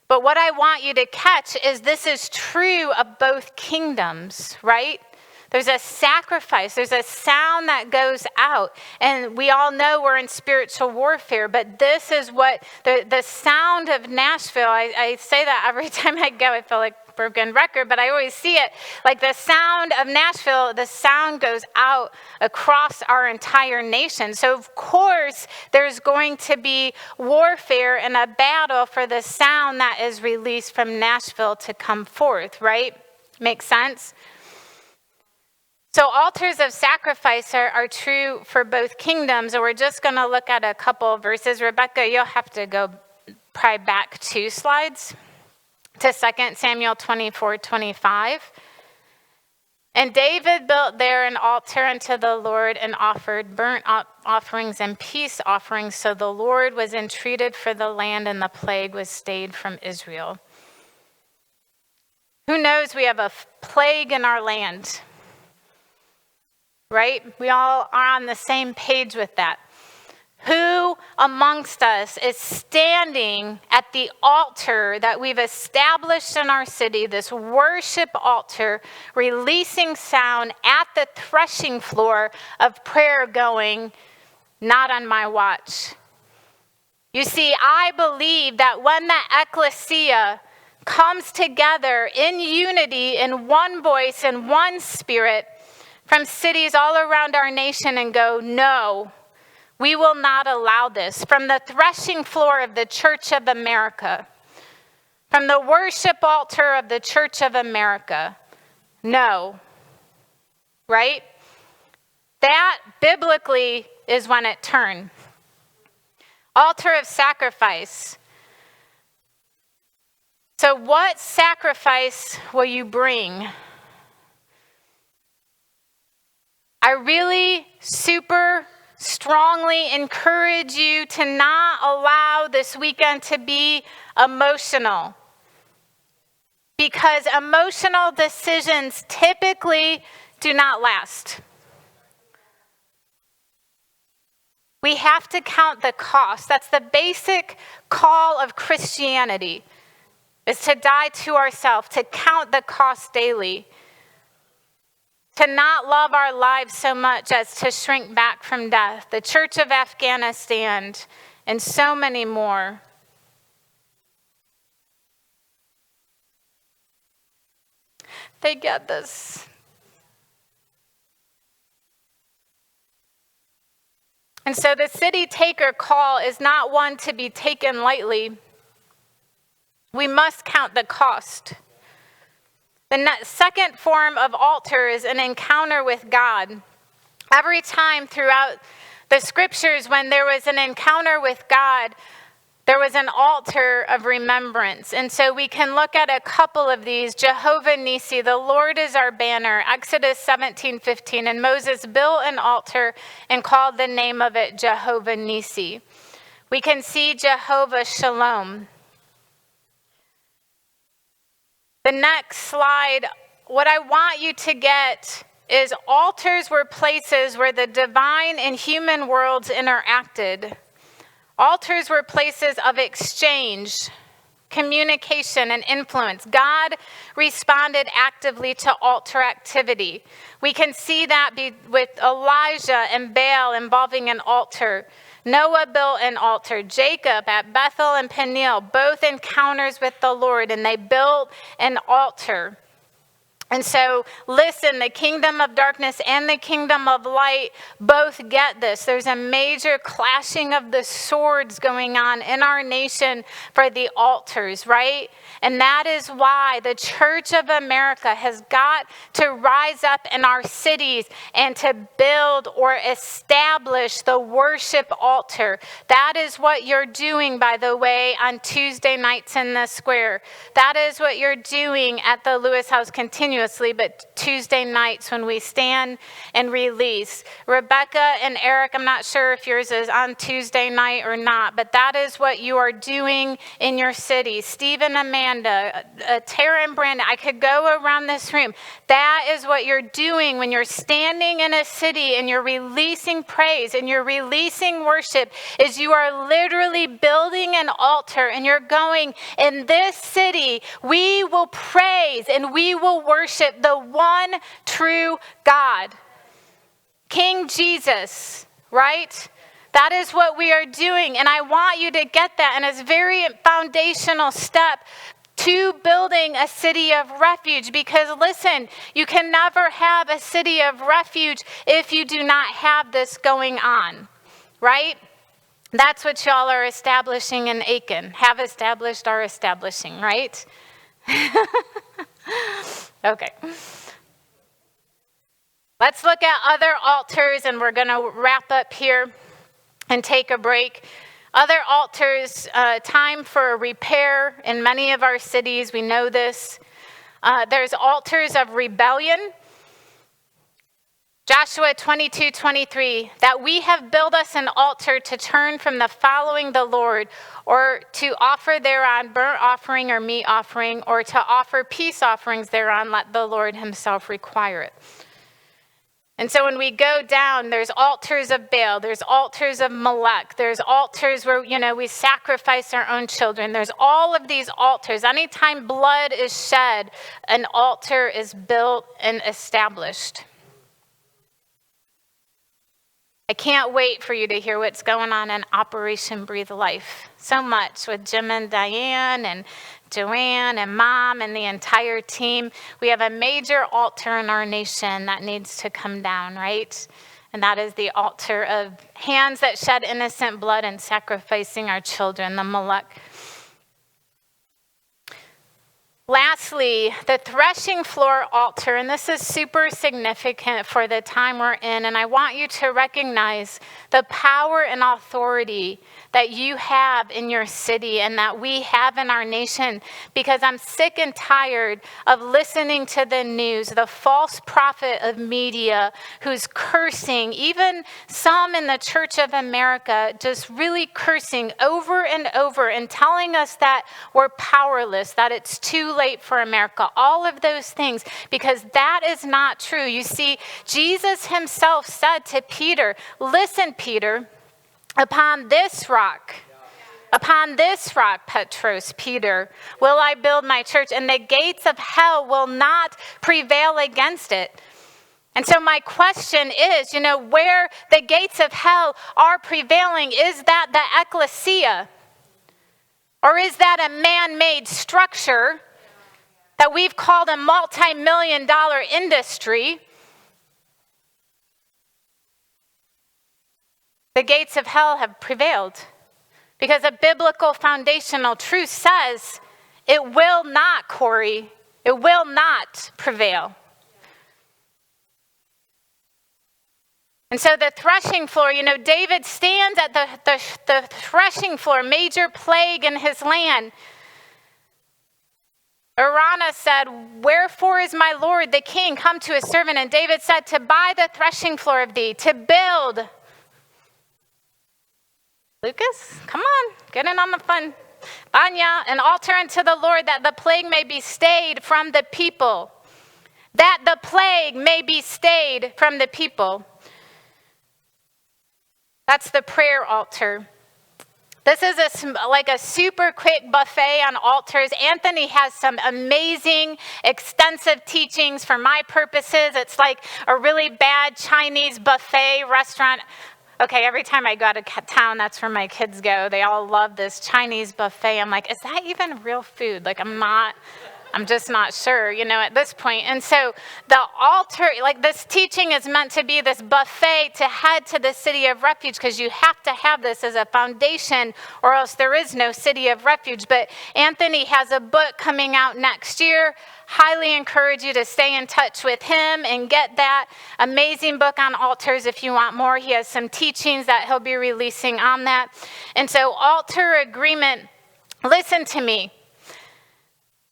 But what I want you to catch is this is true of both kingdoms, right? There's a sacrifice. There's a sound that goes out. And we all know we're in spiritual warfare, but this is what the sound of Nashville, I say that every time I go. I feel like a broken record, but I always see it. Like the sound of Nashville, the sound goes out across our entire nation. So of course, there's going to be warfare and a battle for the sound that is released from Nashville to come forth, right? Makes sense? So altars of sacrifice are true for both kingdoms, and we're just going to look at a couple of verses. Rebecca, you'll have to go probably back 2 slides to 2 Samuel 24:25. And David built there an altar unto the Lord and offered burnt offerings and peace offerings. So the Lord was entreated for the land, and the plague was stayed from Israel. Who knows we have a plague in our land? Right? We all are on the same page with that. Who amongst us is standing at the altar that we've established in our city, this worship altar, releasing sound at the threshing floor of prayer going, not on my watch? You see, I believe that when the ecclesia comes together in unity, in one voice, in one spirit, from cities all around our nation and go, no, we will not allow this. From the threshing floor of the Church of America, from the worship altar of the Church of America, no, right? That biblically is when it turned. Altar of sacrifice. So what sacrifice will you bring? I really super strongly encourage you to not allow this weekend to be emotional. Because emotional decisions typically do not last. We have to count the cost. That's the basic call of Christianity, is to die to ourselves, to count the cost daily. To not love our lives so much as to shrink back from death. The Church of Afghanistan and so many more. They get this. And so the city taker call is not one to be taken lightly. We must count the cost. The second form of altar is an encounter with God. Every time throughout the scriptures when there was an encounter with God, there was an altar of remembrance. And so we can look at a couple of these. Jehovah Nissi, the Lord is our banner. Exodus 17:15. And Moses built an altar and called the name of it Jehovah Nissi. We can see Jehovah Shalom. The next slide, what I want you to get is altars were places where the divine and human worlds interacted. Altars were places of exchange, communication, and influence. God responded actively to altar activity. We can see that with Elijah and Baal involving an altar. Noah built an altar. Jacob at Bethel and Peniel, both encounters with the Lord, and they built an altar. And so, listen, the kingdom of darkness and the kingdom of light both get this. There's a major clashing of the swords going on in our nation for the altars, right? And that is why the Church of America has got to rise up in our cities and to build or establish the worship altar. That is what you're doing, by the way, on Tuesday nights in the square. That is what you're doing at the Lewis House continuously, but Tuesday nights when we stand and release. Rebecca and Eric, I'm not sure if yours is on Tuesday night or not, but that is what you are doing in your city. Steve and Amanda, Tara and Brandon, I could go around this room. That is what you're doing when you're standing in a city and you're releasing praise and you're releasing worship, is you are literally building an altar and you're going, in this city, we will praise and we will worship the one true God, King Jesus, right? That is what we are doing. And I want you to get that. And it's a very foundational step to building a city of refuge. Because listen, you can never have a city of refuge if you do not have this going on, right? That's what y'all are establishing in Aiken. Have established, are establishing, right? Okay. Let's look at other altars, and we're going to wrap up here and take a break. Other altars, time for repair in many of our cities. We know this. There's altars of rebellion. Joshua 22:23, that we have built us an altar to turn from the following the Lord, or to offer thereon burnt offering or meat offering, or to offer peace offerings thereon, let the Lord himself require it. And so when we go down, there's altars of Baal, there's altars of Molech, there's altars where, we sacrifice our own children. There's all of these altars. Anytime blood is shed, an altar is built and established. I can't wait for you to hear what's going on in Operation Breathe Life. So much with Jim and Diane and Joanne and Mom and the entire team. We have a major altar in our nation that needs to come down, right? And that is the altar of hands that shed innocent blood and sacrificing our children, the Molech. Lastly, the threshing floor altar, and this is super significant for the time we're in, and I want you to recognize the power and authority that you have in your city and that we have in our nation, because I'm sick and tired of listening to the news, the false prophet of media who's cursing, even some in the Church of America, just really cursing over and over and telling us that we're powerless, that it's too late for America, all of those things, because that is not true. You see, Jesus himself said to Peter, listen, Peter, upon this rock, Petros, Peter, will I build my church, and the gates of hell will not prevail against it. And so my question is, where the gates of hell are prevailing, is that the ecclesia? Or is that a man-made structure that we've called a multi-million-dollar industry? The gates of hell have prevailed because a biblical foundational truth says it will not, Corey, it will not prevail. And so the threshing floor, David stands at the threshing floor, major plague in his land. Araunah said, wherefore is my Lord the king come to his servant? And David said, to buy the threshing floor of thee, to build. Lucas, come on, get in on the fun. Anya, an altar unto the Lord, that the plague may be stayed from the people. That the plague may be stayed from the people. That's the prayer altar. This is like a super quick buffet on altars. Anthony has some amazing, extensive teachings for my purposes. It's like a really bad Chinese buffet restaurant. Okay, every time I go out of town, that's where my kids go. They all love this Chinese buffet. I'm like, is that even real food? Like, I'm just not sure, at this point. And so the altar, like this teaching is meant to be this buffet to head to the city of refuge, because you have to have this as a foundation or else there is no city of refuge. But Anthony has a book coming out next year. Highly encourage you to stay in touch with him and get that amazing book on altars if you want more. He has some teachings that he'll be releasing on that. And so altar agreement, listen to me.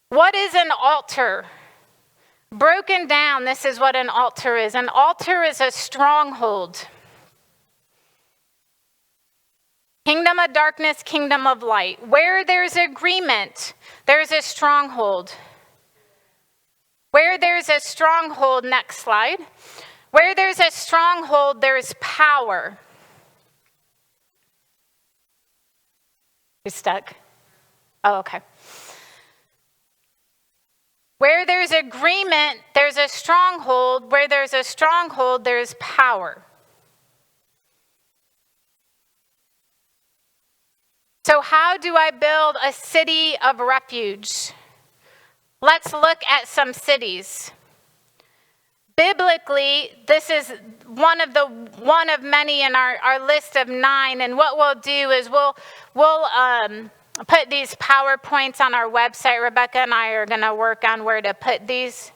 What is an altar? Broken down, this is what an altar is. An altar is a stronghold. Kingdom of darkness, kingdom of light. Where there's agreement, there's a stronghold. Where there's a stronghold, next slide. Where there's a stronghold, there's power. You're stuck? Oh, okay. Where there's agreement, there's a stronghold. Where there's a stronghold, there's power. So how do I build a city of refuge? Let's look at some cities. Biblically, this is one of many in our list of 9. And what we'll do is we'll put these PowerPoints on our website. Rebecca and I are going to work on where to put these.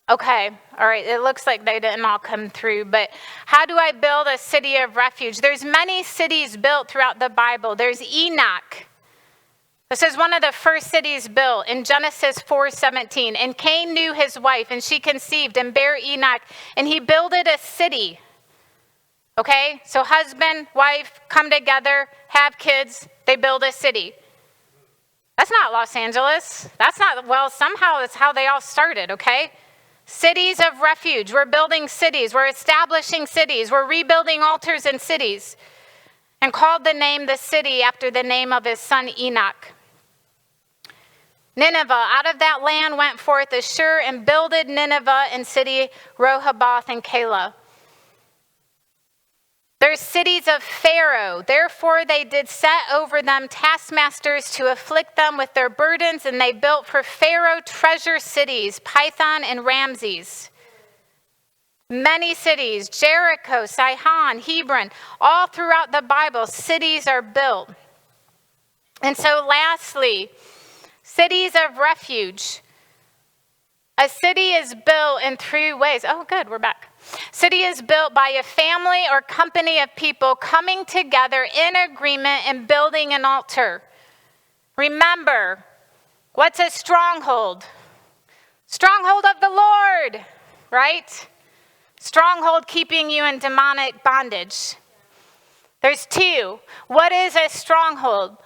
Okay, all right, it looks like they didn't all come through, but how do I build a city of refuge? There's many cities built throughout the Bible. There's Enoch. This is one of the first cities built in Genesis 4:17. And Cain knew his wife, and she conceived and bare Enoch, and he builded a city. Okay, so husband, wife, come together, have kids, they build a city. That's not Los Angeles. Somehow that's how they all started, okay? Cities of refuge. We're building cities. We're establishing cities. We're rebuilding altars in cities. And called the city after the name of his son Enoch. Nineveh, out of that land went forth Ashur and builded Nineveh and city Rehoboth and Calah. There's cities of Pharaoh. Therefore they did set over them taskmasters to afflict them with their burdens, and they built for Pharaoh treasure cities, Pithom and Ramses. Many cities, Jericho, Sihon, Hebron, all throughout the Bible, cities are built. And so lastly, cities of refuge. A city is built in 3 ways. Oh, good, we're back. City is built by a family or company of people coming together in agreement and building an altar. Remember, what's a stronghold? Stronghold of the Lord, right? Stronghold keeping you in demonic bondage. There's 2. What is a stronghold?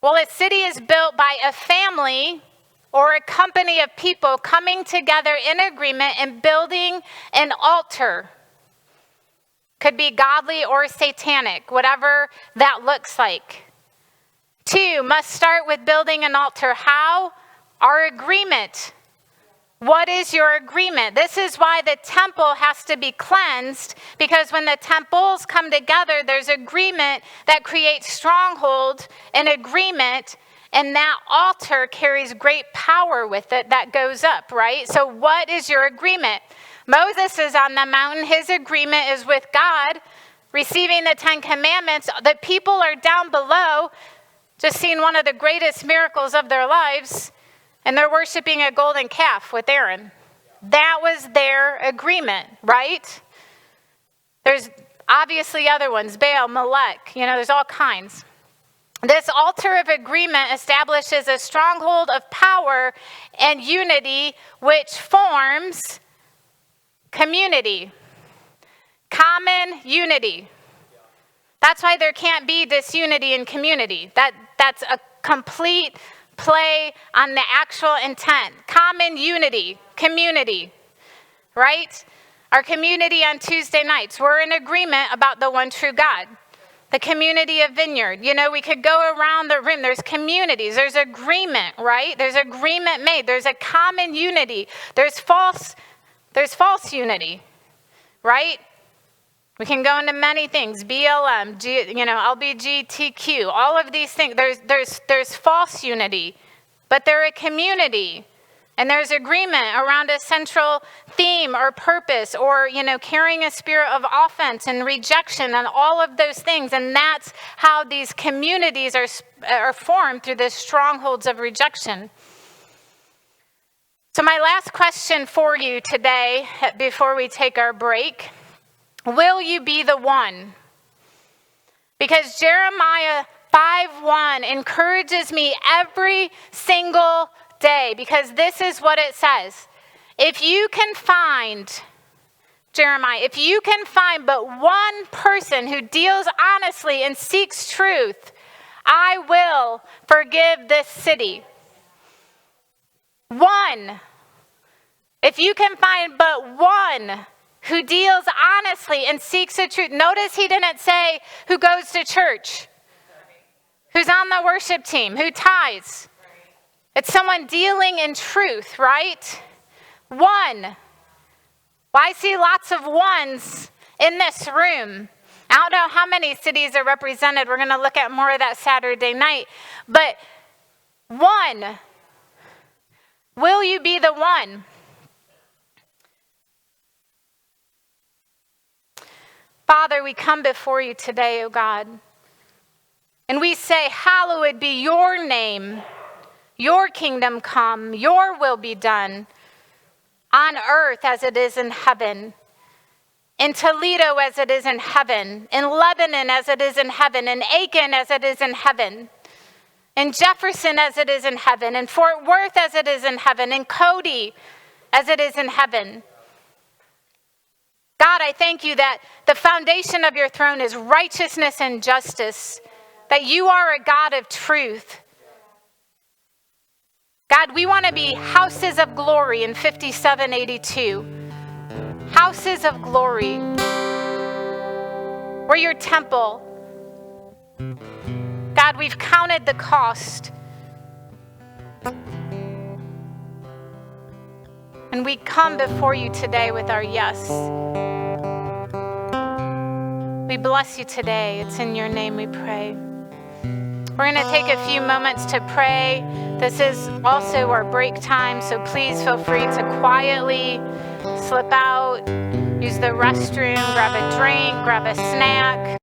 Well, a city is built by a family or a company of people coming together in agreement and building an altar. Could be godly or satanic, whatever that looks like. 2, must start with building an altar. How? Our agreement. What is your agreement? This is why the temple has to be cleansed, because when the temples come together, there's agreement that creates stronghold and agreement. And that altar carries great power with it that goes up, right? So what is your agreement? Moses is on the mountain. His agreement is with God, receiving the 10 commandments. The people are down below, just seeing one of the greatest miracles of their lives, and they're worshiping a golden calf with Aaron. That was their agreement, right? There's obviously other ones, Baal, Molech, there's all kinds. This altar of agreement establishes a stronghold of power and unity, which forms community, common unity. That's why there can't be disunity in community. That's a complete play on the actual intent. Common unity, community, right? Our community on Tuesday nights, we're in agreement about the one true God. The community of Vineyard. You know, we could go around the room. There's communities. There's agreement, right? There's agreement made. There's a common unity. There's false unity, right? We can go into many things. BLM, LGBTQ, all of these things. There's false unity, but they're a community. And there's agreement around a central theme or purpose or, carrying a spirit of offense and rejection and all of those things. And that's how these communities are formed, through the strongholds of rejection. So my last question for you today, before we take our break, will you be the one? Because Jeremiah 5:1 encourages me every single day, because this is what it says. If you can find, Jeremiah, if you can find but one person who deals honestly and seeks truth, I will forgive this city. One. If you can find but one who deals honestly and seeks the truth. Notice he didn't say who goes to church, who's on the worship team, who tithes. It's someone dealing in truth, right? One. Well, I see lots of ones in this room. I don't know how many cities are represented. We're going to look at more of that Saturday night. But one. Will you be the one? Father, we come before you today, O God. And we say, hallowed be your name. Your kingdom come, your will be done on earth as it is in heaven, in Toledo as it is in heaven, in Lebanon as it is in heaven, in Aiken as it is in heaven, in Jefferson as it is in heaven, in Fort Worth as it is in heaven, in Cody as it is in heaven. God, I thank you that the foundation of your throne is righteousness and justice, that you are a God of truth. God, we want to be houses of glory in 5782. Houses of glory. We're your temple. God, we've counted the cost. And we come before you today with our yes. We bless you today. It's in your name we pray. We're going to take a few moments to pray. This is also our break time, so please feel free to quietly slip out, use the restroom, grab a drink, grab a snack.